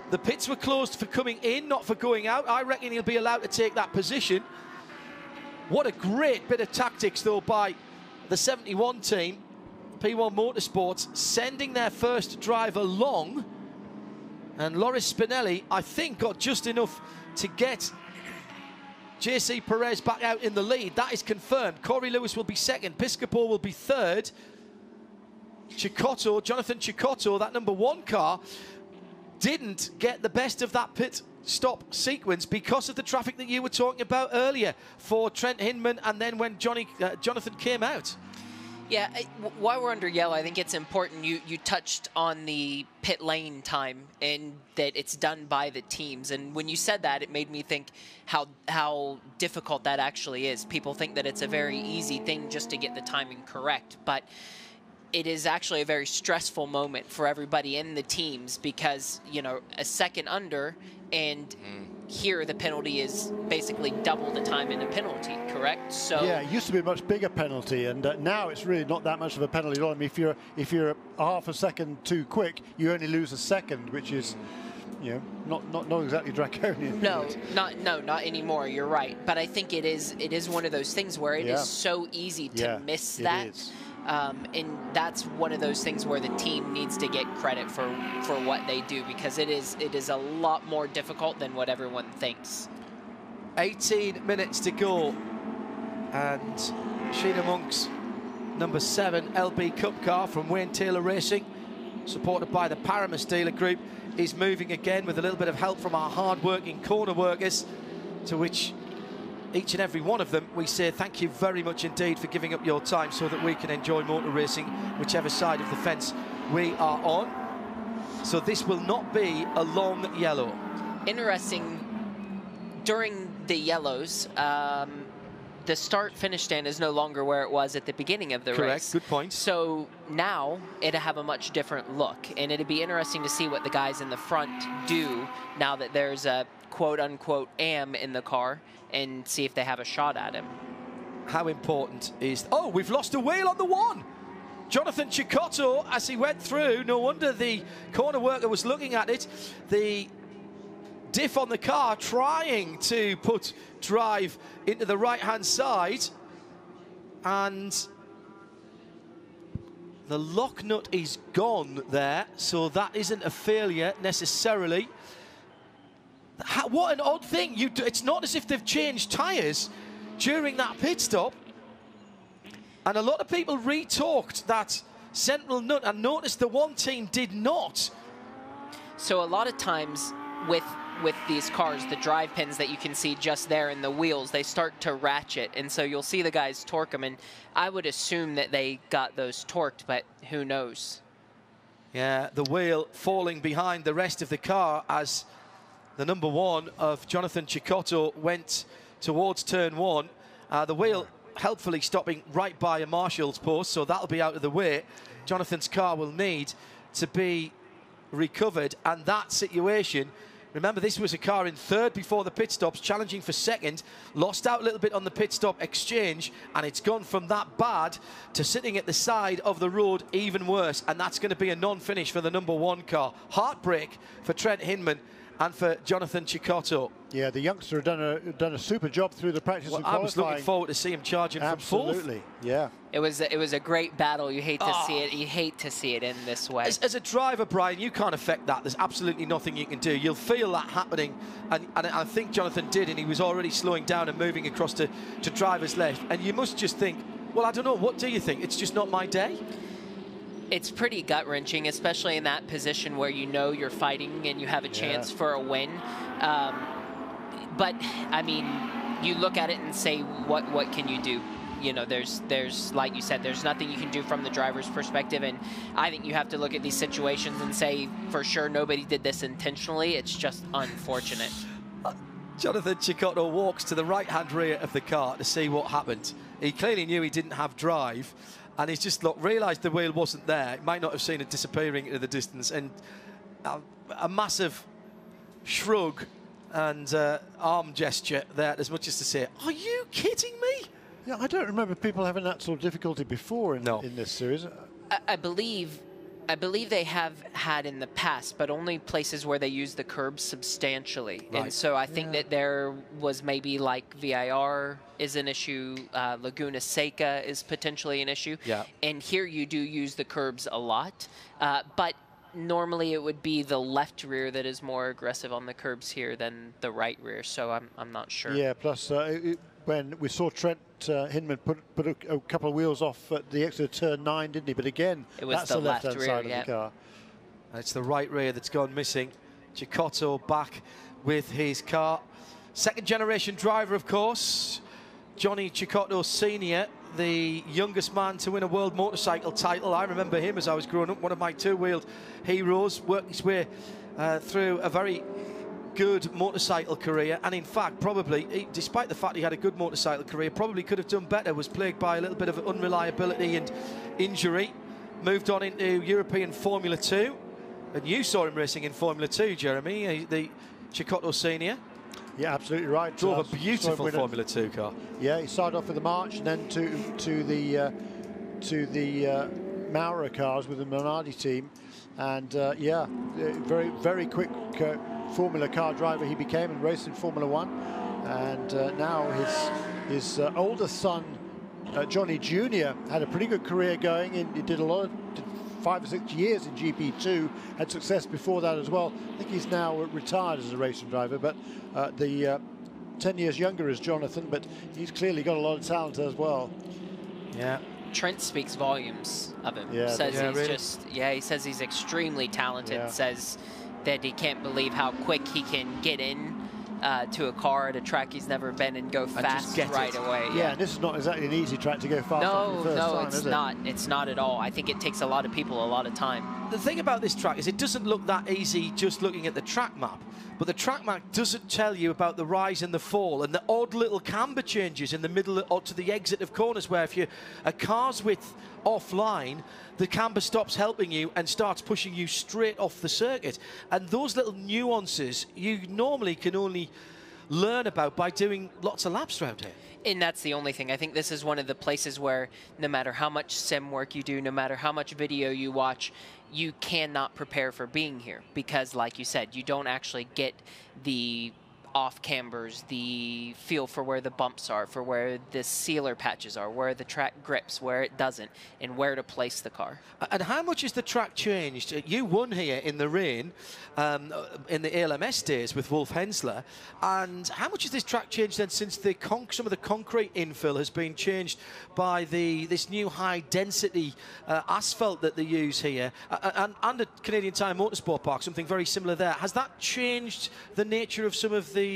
The pits were closed for coming in, not for going out. I reckon he'll be allowed to take that position. What a great bit of tactics, though, by the 71 team, P1 Motorsports, sending their first driver long. And Loris Spinelli, I think, got just enough to get JC Perez back out in the lead. That is confirmed. Corey Lewis will be second. Piscopo will be third. Cicotto, Jonathan Cicotto, that #1 car, didn't get the best of that pit stop sequence because of the traffic that you were talking about earlier for Trent Hinman, and then when Jonathan came out. Yeah, while we're under yellow, I think it's important. You touched on the pit lane time and that it's done by the teams. And when you said that, it made me think how difficult that actually is. People think that it's a very easy thing just to get the timing correct, but it is actually a very stressful moment for everybody in the teams because, you know, a second under, and here the penalty is basically double the time in a penalty, correct? So yeah, it used to be a much bigger penalty, and now it's really not that much of a penalty at all. I mean, if you're half a second too quick, you only lose a second, which is, you know, not exactly draconian. No, not anymore. You're right, but I think it is one of those things where it is so easy to miss that. And that's one of those things where the team needs to get credit for what they do, because it is a lot more difficult than what everyone thinks. 18 minutes to go, and Sheena Monk's #7 LB Cup car from Wayne Taylor Racing, supported by the Paramus dealer group, is moving again with a little bit of help from our hard-working corner workers, to which each and every one of them, we say thank you very much indeed for giving up your time so that we can enjoy motor racing whichever side of the fence we are on. So this will not be a long yellow. Interesting, during the yellows, the start-finish stand is no longer where it was at the beginning of the race. Correct, good point. So now it'll have a much different look, and it'd be interesting to see what the guys in the front do now that there's a quote-unquote AM in the car, and see if they have a shot at him. How important is... Oh, we've lost a wheel on the one! Jonathan Cicotto, as he went through, no wonder the corner worker was looking at it. The diff on the car trying to put drive into the right-hand side. And the lock nut is gone there, so that isn't a failure necessarily. What an odd thing. It's not as if they've changed tyres during that pit stop. And a lot of people retorqued that central nut and noticed the one team did not. So a lot of times with these cars, the drive pins that you can see just there in the wheels, they start to ratchet. And so you'll see the guys torque them. And I would assume that they got those torqued, but who knows? Yeah, the wheel falling behind the rest of the car as the #1 of Jonathan Cicotto went towards turn 1. The wheel helpfully stopping right by a marshal's post, so that'll be out of the way. Jonathan's car will need to be recovered, and that situation, remember this was a car in third before the pit stops, challenging for second, lost out a little bit on the pit stop exchange, and it's gone from that bad to sitting at the side of the road even worse, and that's going to be a non-finish for the #1 car. Heartbreak for Trent Hinman and for Jonathan Cicotto. Yeah, the youngster had done a super job through the practice and qualifying. I was looking forward to see him charging from fourth. Absolutely, yeah. It was a great battle. You hate to see it. You hate to see it in this way. As a driver, Brian, you can't affect that. There's absolutely nothing you can do. You'll feel that happening, and I think Jonathan did, and he was already slowing down and moving across to driver's left. And you must just think, well, I don't know, what do you think? It's just not my day? It's pretty gut-wrenching, especially in that position where you know you're fighting and you have a chance for a win. But, I mean, you look at it and say, what can you do? You know, there's like you said, there's nothing you can do from the driver's perspective, and I think you have to look at these situations and say, for sure, nobody did this intentionally. It's just unfortunate. Jonathan Cecotto walks to the right-hand rear of the car to see what happened. He clearly knew he didn't have drive, and he's just realised the wheel wasn't there. He might not have seen it disappearing into the distance, and a massive shrug and arm gesture there, as much as to say, "Are you kidding me?" Yeah, I don't remember people having that sort of difficulty before in this series. I believe they have had in the past, but only places where they use the curbs substantially. Right. And so I think that there was maybe like VIR is an issue, Laguna Seca is potentially an issue. Yeah. And here you do use the curbs a lot, but normally it would be the left rear that is more aggressive on the curbs here than the right rear. So I'm not sure. Yeah. Plus, when we saw Trent Hinman put a couple of wheels off at the exit of turn 9, didn't he? But again, it was that's the left-hand rear, side of the car. It's the right rear that's gone missing. Cecotto back with his car. Second generation driver, of course. Johnny Cecotto Sr., the youngest man to win a world motorcycle title. I remember him as I was growing up, one of my two-wheeled heroes, worked his way through a very good motorcycle career, and in fact probably, despite the fact he had a good motorcycle career, probably could have done better. Was plagued by a little bit of unreliability and injury. Moved on into European Formula 2, and you saw him racing in Formula 2, Jeremy, the Cecotto Senior. Yeah, absolutely right. Drove a beautiful Formula 2 car. Yeah, he started off with the March and then to the Maurer cars with the Minardi team, and yeah, very, very quick Formula car driver he became and raced in Formula 1, and now his oldest son Johnny Jr. had a pretty good career going. He did 5 or 6 years in GP2, had success before that as well. I think he's now retired as a racing driver, but 10 years younger is Jonathan, but he's clearly got a lot of talent as well. Yeah. Trent speaks volumes of him. Yeah, says he's really? he says he's extremely talented. Yeah. Says that he can't believe how quick he can get in to a car at a track he's never been and go fast right away. Yeah, and this is not exactly an easy track to go fast on the first time, it's not. It's not at all. I think it takes a lot of people a lot of time. The thing about this track is it doesn't look that easy just looking at the track map, but the track map doesn't tell you about the rise and the fall and the odd little camber changes in the middle or to the exit of corners, where if you're a car's width offline, the camber stops helping you and starts pushing you straight off the circuit. And those little nuances you normally can only learn about by doing lots of laps around here. And that's the only thing. I think this is one of the places where no matter how much sim work you do, no matter how much video you watch, you cannot prepare for being here, because like you said, you don't actually get the off cambers, the feel for where the bumps are, for where the sealer patches are, where the track grips, where it doesn't, and where to place the car. And how much has the track changed? You won here in the rain in the ALMS days with Wolf Hensler, and how much has this track changed then since the some of the concrete infill has been changed by this new high density asphalt that they use here, and at Canadian Tire Motorsport Park, something very similar there. Has that changed the nature of some of the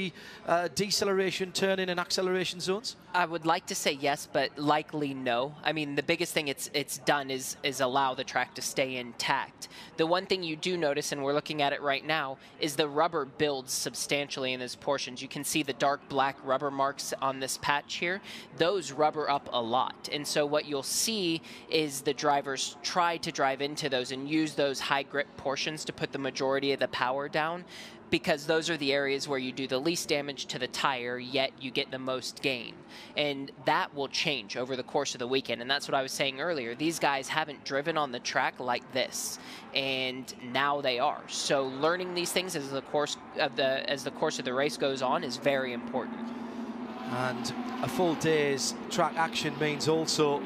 deceleration, turning and acceleration zones? I would like to say yes, but likely no. I mean, the biggest thing it's done is allow the track to stay intact. The one thing you do notice, and we're looking at it right now, is the rubber builds substantially in those portions. You can see the dark black rubber marks on this patch here. Those rubber up a lot. And so what you'll see is the drivers try to drive into those and use those high grip portions to put the majority of the power down, because those are the areas where you do the least damage to the tire, yet you get the most gain. And that will change over the course of the weekend. And that's what I was saying earlier. These guys haven't driven on the track like this, and now they are. So learning these things as the course of the race goes on is very important. And a full day's track action means also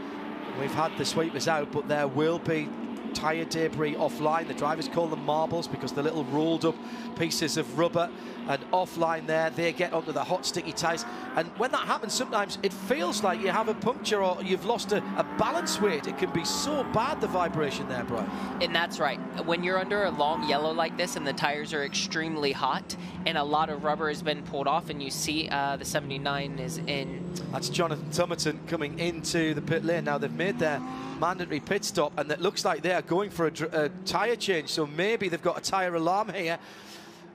we've had the sweepers out, but there will be tyre debris offline. The drivers call them marbles because the little rolled up pieces of rubber, and offline there they get onto the hot sticky tyres, and when that happens sometimes it feels like you have a puncture or you've lost a balance weight. It can be so bad, the vibration there, Brian. And that's right. When you're under a long yellow like this and the tires are extremely hot and a lot of rubber has been pulled off, and you see the 79 is in. That's Jonathan Tummerton coming into the pit lane now. They've made their mandatory pit stop, and it looks like they are going for a tyre change, so maybe they've got a tyre alarm here.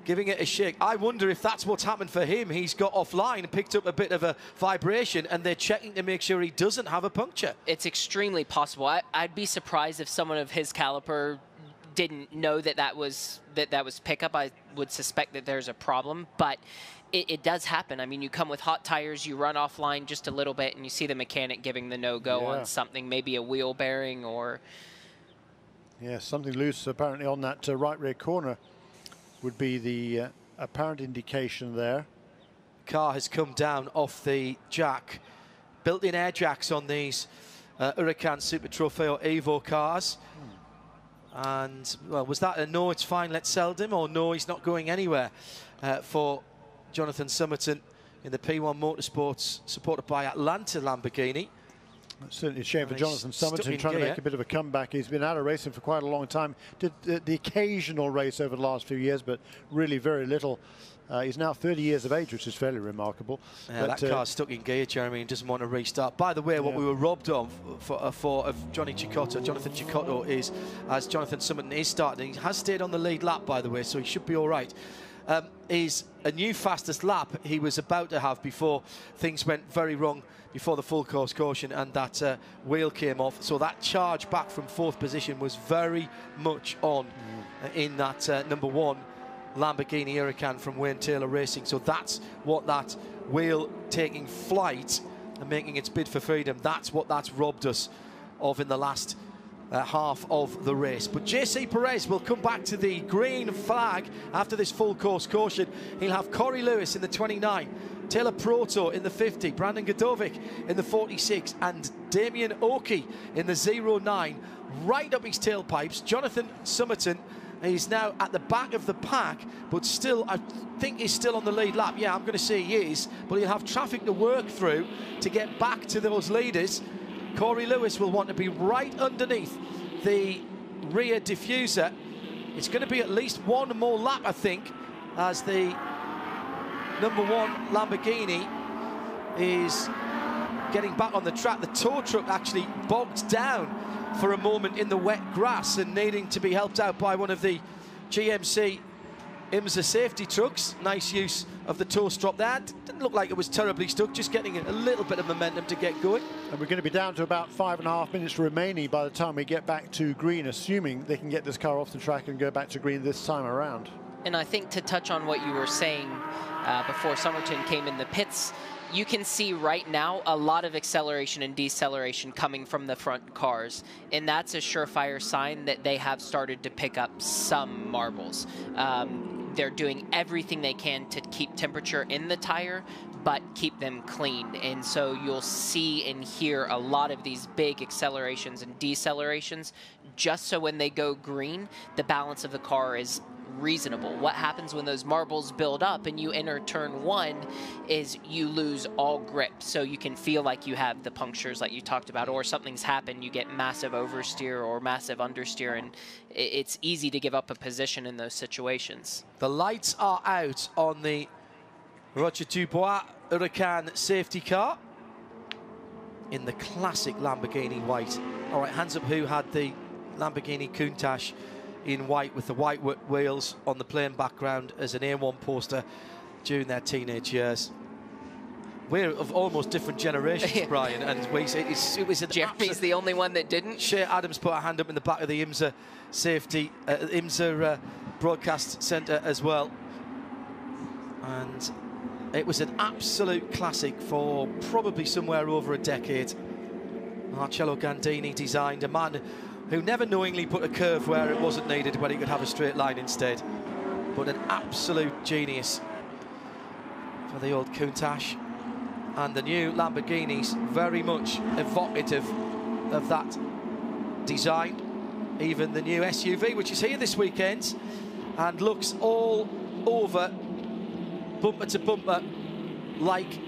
giving it a shake. I wonder if that's what's happened for him. He's got offline and picked up a bit of a vibration, and they're checking to make sure he doesn't have a puncture. It's extremely possible. I'd be surprised if someone of his caliber didn't know that was pickup. I would suspect that there's a problem, but it does happen. I mean, you come with hot tires, you run offline just a little bit, and you see the mechanic giving the no-go on something, maybe a wheel bearing or... Yeah, something loose apparently on that right rear corner would be the apparent indication there. Car has come down off the jack. Built-in air jacks on these Huracan Super Trofeo Evo cars. And, well, was that a no, it's fine, let's sell him, or no, he's not going anywhere for Jonathan Somerton in the P1 Motorsports, supported by Atlanta Lamborghini. It's certainly a shame for Jonathan Somerton trying to make a bit of a comeback. He's been out of racing for quite a long time. Did the occasional race over the last few years, but really very little. He's now 30 years of age, which is fairly remarkable. Yeah, that car's stuck in gear, Jeremy, and doesn't want to restart. By the way, what we were robbed of of Jonathan Cicotto is, as Jonathan Somerton is starting, he has stayed on the lead lap, by the way, so he should be all right, is a new fastest lap he was about to have before things went very wrong before the full course caution and that wheel came off. So that charge back from 4th position was very much on in that #1 Lamborghini Huracan from Wayne Taylor Racing. So that's what that wheel taking flight and making its bid for freedom, that's what that's robbed us of in the last half of the race. But JC Perez will come back to the green flag after this full course caution. He'll have Corey Lewis in the 29, Taylor Proto in the 50, Brandon Godovic in the 46, and Damien Oakey in the 09, right up his tailpipes. Jonathan Somerton is now at the back of the pack, but still, I think he's still on the lead lap. Yeah, I'm going to say he is, but he'll have traffic to work through to get back to those leaders. Corey Lewis will want to be right underneath the rear diffuser. It's going to be at least one more lap, I think, as the #1 Lamborghini is getting back on the track. The tow truck actually bogged down for a moment in the wet grass and needing to be helped out by one of the GMC IMSA safety trucks. Nice use of the tow strop there. Didn't look like it was terribly stuck, just getting a little bit of momentum to get going. And we're going to be down to about 5.5 minutes remaining by the time we get back to green, assuming they can get this car off the track and go back to green this time around. And I think to touch on what you were saying before Somerton came in the pits, you can see right now a lot of acceleration and deceleration coming from the front cars, and that's a surefire sign that they have started to pick up some marbles. They're doing everything they can to keep temperature in the tire, but keep them clean. And so you'll see and hear a lot of these big accelerations and decelerations, just so when they go green, the balance of the car is reasonable. What happens when those marbles build up and you enter turn 1 is you lose all grip. So you can feel like you have the punctures like you talked about, or something's happened, you get massive oversteer or massive understeer, and it's easy to give up a position in those situations. The lights are out on the Roger Dubois Huracan safety car in the classic Lamborghini white. All right, hands up who had the Lamborghini Countach in white with the white wheels on the plain background as an A1 poster during their teenage years. We're of almost different generations, Brian, and it was Jeremy's the only one that didn't. Shea Adams put her hand up in the back of the IMSA safety, IMSA broadcast centre as well. And it was an absolute classic for probably somewhere over a decade. Marcello Gandini designed, a man who never knowingly put a curve where it wasn't needed when he could have a straight line instead. But an absolute genius for the old Countach. And the new Lamborghinis very much evocative of that design. Even the new SUV, which is here this weekend and looks all over, bumper to bumper, like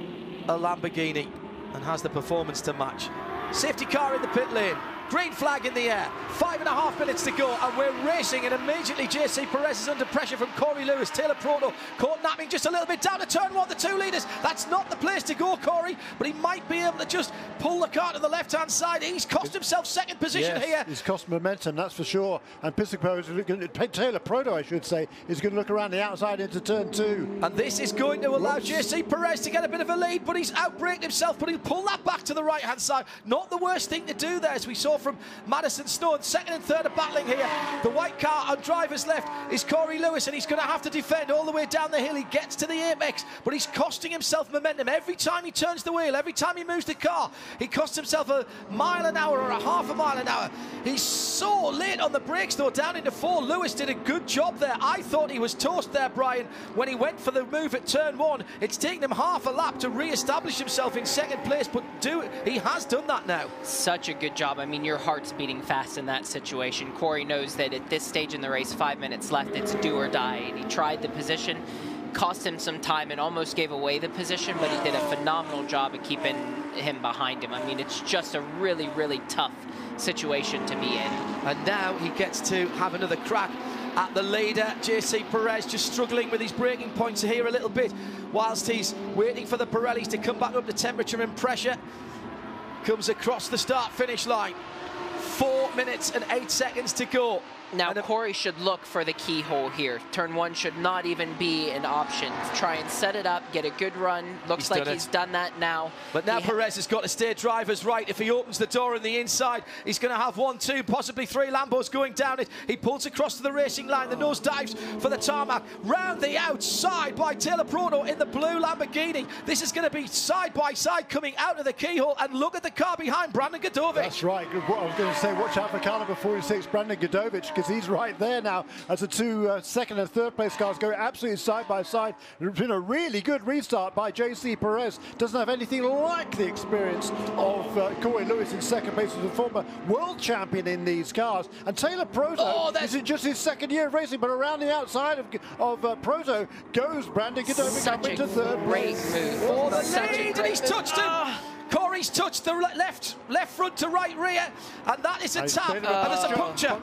a Lamborghini, and has the performance to match. Safety car in the pit lane. Green flag in the air. 5.5 minutes to go, and we're racing, and immediately JC Perez is under pressure from Corey Lewis. Taylor Proto caught napping just a little bit down to turn one, the 2 leaders. That's not the place to go, Corey, but he might be able to just pull the car to the left-hand side. He's cost himself second position here. He's cost momentum, that's for sure. And Taylor Proto, I should say, is going to look around the outside into turn 2. And this is going to allow JC Perez to get a bit of a lead, but he's outbraked himself, but he'll pull that back to the right-hand side. Not the worst thing to do there, as we saw from Madison Stone. Second and third are battling here. The white car on driver's left is Corey Lewis, and he's going to have to defend all the way down the hill. He gets to the apex, but he's costing himself momentum. Every time he turns the wheel, every time he moves the car, he costs himself a mile an hour or a half a mile an hour. He's so late on the brakes, though, down into 4. Lewis did a good job there. I thought he was toast there, Brian, when he went for the move at turn 1. It's taken him half a lap to re-establish himself in second place, but he has done that now. Such a good job. I mean, your heart's beating fast in that situation. Corey knows that at this stage in the race, 5 minutes left, it's do or die. And he tried the position, cost him some time, and almost gave away the position, but he did a phenomenal job of keeping him behind him. I mean, it's just a really, really tough situation to be in. And now he gets to have another crack at the leader. JC Perez just struggling with his braking points here a little bit, whilst he's waiting for the Pirellis to come back up to temperature and pressure. Comes across the start-finish line. 4 minutes and 8 seconds to go. Now, Corey should look for the keyhole here. Turn 1 should not even be an option. Try and set it up, get a good run. Looks like he's done that now. But now Perez has got to stay driver's right. If he opens the door on the inside, he's going to have 1, 2, possibly 3 Lambos going down it. He pulls across to the racing line. The nose dives for the tarmac. Round the outside by Taylor Proto in the blue Lamborghini. This is going to be side by side coming out of the keyhole. And look at the car behind Brandon Godovic. That's right. I was going to say, watch out for car number 46, Brandon Godovic, because he's right there now as the 2 second and third place cars go absolutely side by side. It's been a really good restart by JC Perez. Doesn't have anything like the experience of Corey Lewis in second place, as a former world champion in these cars. And Taylor Proto is in just his second year of racing, but around the outside of Proto goes Brandon Godovic up into third place. Great move. Oh, the lead, and he's touched him. Corey's touched the left front to right rear, and that is a tap. And there's a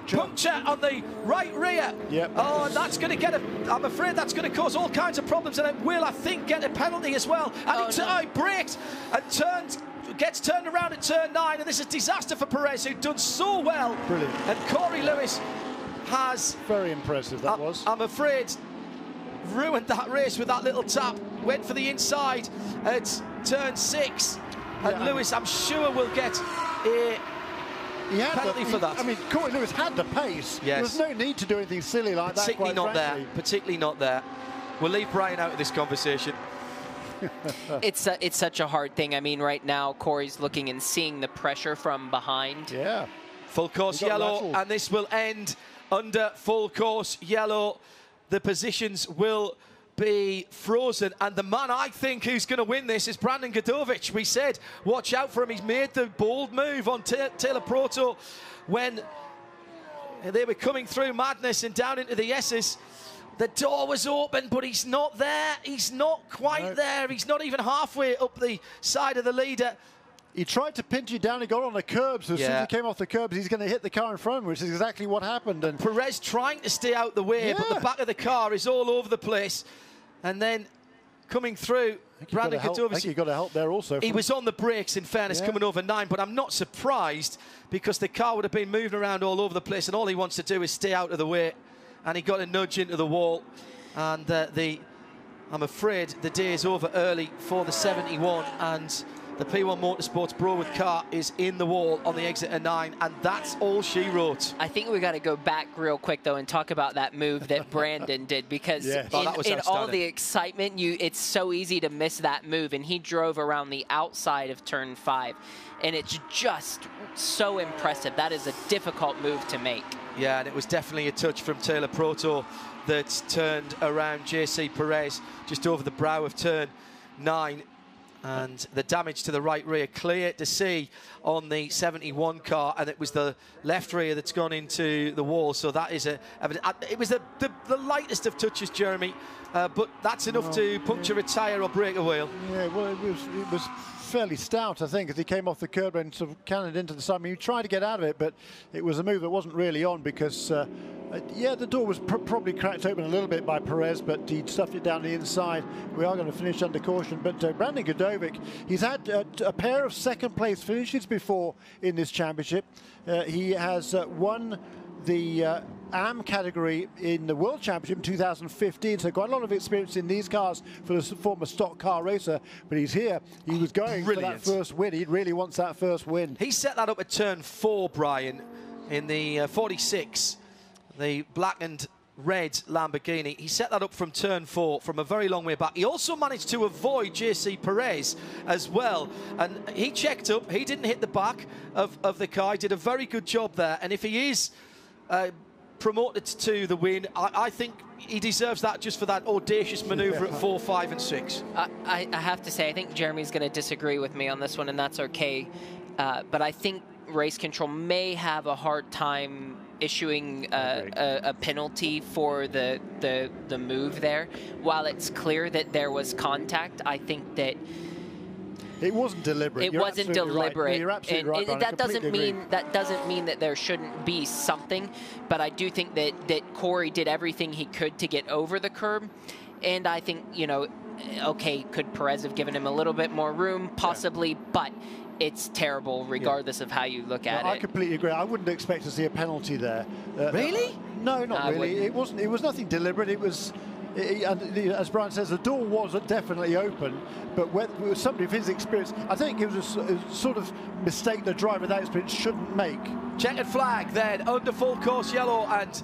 puncture on the right rear. Yep. Oh, and that's going to get I'm afraid that's going to cause all kinds of problems, and it will, I think, get a penalty as well. And he braked and gets turned around at turn 9, and this is disaster for Perez, who'd done so well. Brilliant. And Corey Lewis has... Very impressive, that was. I'm afraid ruined that race with that little tap. Went for the inside at turn 6. And Lewis, I'm sure, will get a penalty for that. I mean, Corey Lewis had the pace. Yes. There was no need to do anything silly like that, quite frankly. Particularly not there. We'll leave Brian out of this conversation. It's such a hard thing. I mean, right now, Corey's looking and seeing the pressure from behind. Yeah. Full course yellow, and this will end under full course yellow. The positions will be frozen, and the man I think who's going to win this is Brandon Godovic. We said watch out for him. He's made the bold move on Taylor Proto when they were coming through Madness and down into the S's. The door was open, but he's not there. He's not quite there. He's not even halfway up the side of the leader. He tried to pinch it down and got on the curbs. As soon as he came off the curbs, he's going to hit the car in front of him, which is exactly what happened. And Perez trying to stay out the way, but the back of the car is all over the place. And then coming through, Brandon Godovic. I think he got a help there also. He was on the brakes, in fairness, coming over 9, but I'm not surprised because the car would have been moving around all over the place, and all he wants to do is stay out of the way. And he got a nudge into the wall, and I'm afraid the day is over early for the 71, and the P1 Motorsports Broworth car is in the wall on the exit of 9, and that's all she wrote. I think we got to go back real quick, though, and talk about that move that Brandon did, because in all the excitement, it's so easy to miss that move, and he drove around the outside of turn 5, and it's just so impressive. That is a difficult move to make. Yeah, and it was definitely a touch from Taylor Proto that turned around JC Perez just over the brow of turn 9. And the damage to the right rear clear to see on the 71 car, and it was the left rear that's gone into the wall. So that is it was the lightest of touches, Jeremy, but that's enough to puncture a tyre or break a wheel. Yeah, well, it was fairly stout, I think, as he came off the curb and sort of cannoned into the side. I mean, he tried to get out of it, but it was a move that wasn't really on because, yeah, the door was probably cracked open a little bit by Perez, but he stuffed it down the inside. We are going to finish under caution. But Brandon Godovic, he's had a pair of second-place finishes before in this championship. He has won the AM category in the World Championship in 2015, so quite a lot of experience in these cars for the former stock car racer. But he's here. He was going for that first win. He really wants that first win. He set that up at turn 4, Brian, in the 46, the black and red Lamborghini. He set that up from turn 4 from a very long way back. He also managed to avoid JC Perez as well, and he checked up. He didn't hit the back of the car. He did a very good job there, and if he is promoted to the win, I think he deserves that just for that audacious manoeuvre at 4, 5 and 6. I have to say, I think Jeremy's going to disagree with me on this one, and that's okay. But I think race control may have a hard time issuing a penalty for the move there. While it's clear that there was contact, I think that it wasn't deliberate. It wasn't deliberate. Right. You're absolutely right, Brian. That doesn't mean that there shouldn't be something. But I do think that Corey did everything he could to get over the curb, and I think, you know, okay, could Perez have given him a little bit more room? Possibly, but it's terrible regardless of how you look at it. I completely agree. I wouldn't expect to see a penalty there. Really? No, not really. It wasn't. It was nothing deliberate. It was. As Brian says, the door was definitely open, but with somebody of his experience, I think it was a sort of mistake the driver with that experience shouldn't make. Checkered flag then under full course yellow, and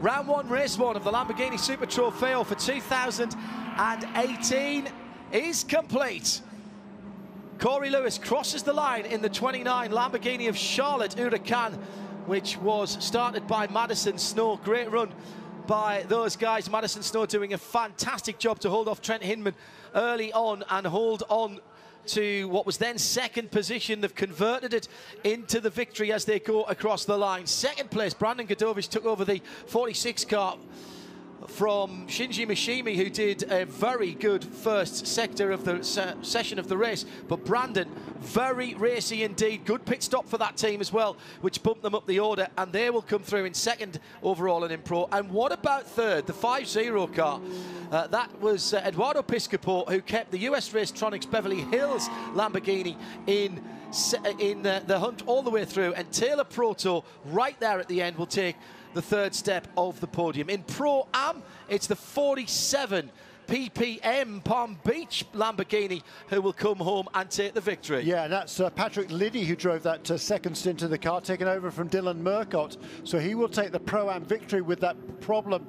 round 1, race 1 of the Lamborghini Super Trofeo for 2018 is complete. Corey Lewis crosses the line in the 29 Lamborghini of Charlotte Huracan, which was started by Madison Snow. Great run by those guys. Madison Snow doing a fantastic job to hold off Trent Hinman early on and hold on to what was then second position. They've converted it into the victory as they go across the line. Second place, Brandon Godovic took over the 46 car from Shinji Mishimi, who did a very good first sector of the session of the race. But Brandon, very racy indeed. Good pit stop for that team as well, which bumped them up the order, and they will come through in second overall and in pro. And what about third, the 5-0 car? That was Eduardo Piscopo, who kept the US Racetronics Beverly Hills Lamborghini in the hunt all the way through, and Taylor Proto right there at the end will take the third step of the podium. In Pro-Am, it's the 47 ppm Palm Beach Lamborghini who will come home and take the victory. Yeah, and that's Patrick Liddy who drove that second stint of the car, taken over from Dylan Murcott. So he will take the Pro-Am victory with that problem,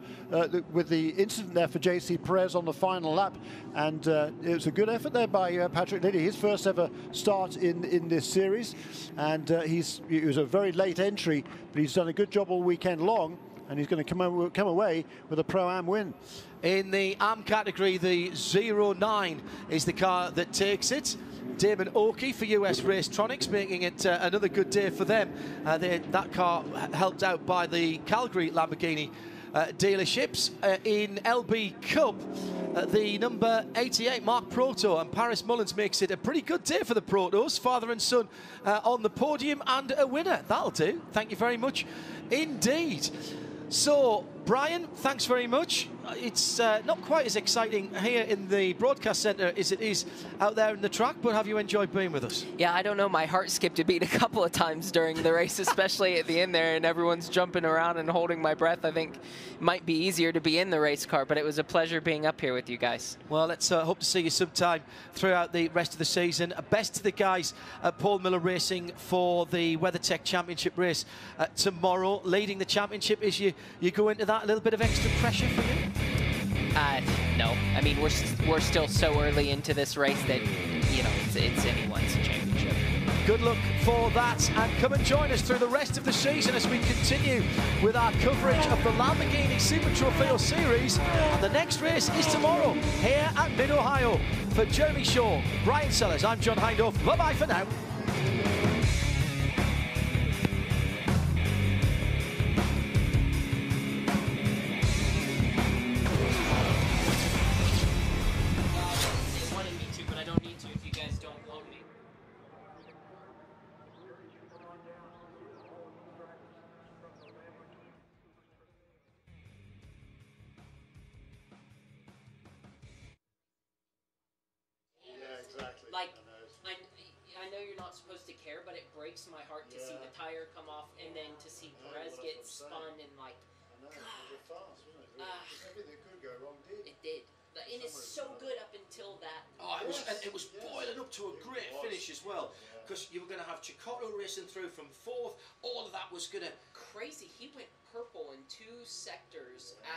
with the incident there for JC Perez on the final lap. And it was a good effort there by Patrick Liddy, his first ever start in this series. And he was a very late entry, but he's done a good job all weekend long, and he's going to come away with a Pro-Am win. In the AM category, the 09 is the car that takes it. Damon Oakey for US Racetronics, making it another good day for them. That car helped out by the Calgary Lamborghini dealerships. In LB Cup, the number 88, Mark Proto, and Paris Mullins makes it a pretty good day for the Protos. Father and son on the podium and a winner. That'll do. Thank you very much indeed. So, Brian, thanks very much. It's not quite as exciting here in the broadcast centre as it is out there in the track, but have you enjoyed being with us? Yeah, I don't know. My heart skipped a beat a couple of times during the race, especially at the end there, and everyone's jumping around and holding my breath. I think it might be easier to be in the race car, but it was a pleasure being up here with you guys. Well, let's hope to see you sometime throughout the rest of the season. Best to the guys at Paul Miller Racing for the WeatherTech Championship race tomorrow. Leading the championship, is you go into that a little bit of extra pressure for you? No. I mean, we're still so early into this race that, you know, it's anyone's championship. Good luck for that, and come and join us through the rest of the season as we continue with our coverage of the Lamborghini Super Trofeo Series. And the next race is tomorrow here at Mid-Ohio. For Jeremy Shaw, Brian Sellers, I'm John Hindhaugh. Bye-bye for now. They wanted me to, but I don't need to if you guys don't want me. Like, I know you're not supposed to care, but it breaks my heart to see the tire come off and then to see Perez get spun and like, I know, it was fast, wasn't it? Really? Everything that could go wrong did. It did. And it's so good up until that. Oh, it was boiling up to a great finish as well, because you were going to have Chicotto racing through from fourth. All of that was going to... Crazy. He went purple in 2 sectors after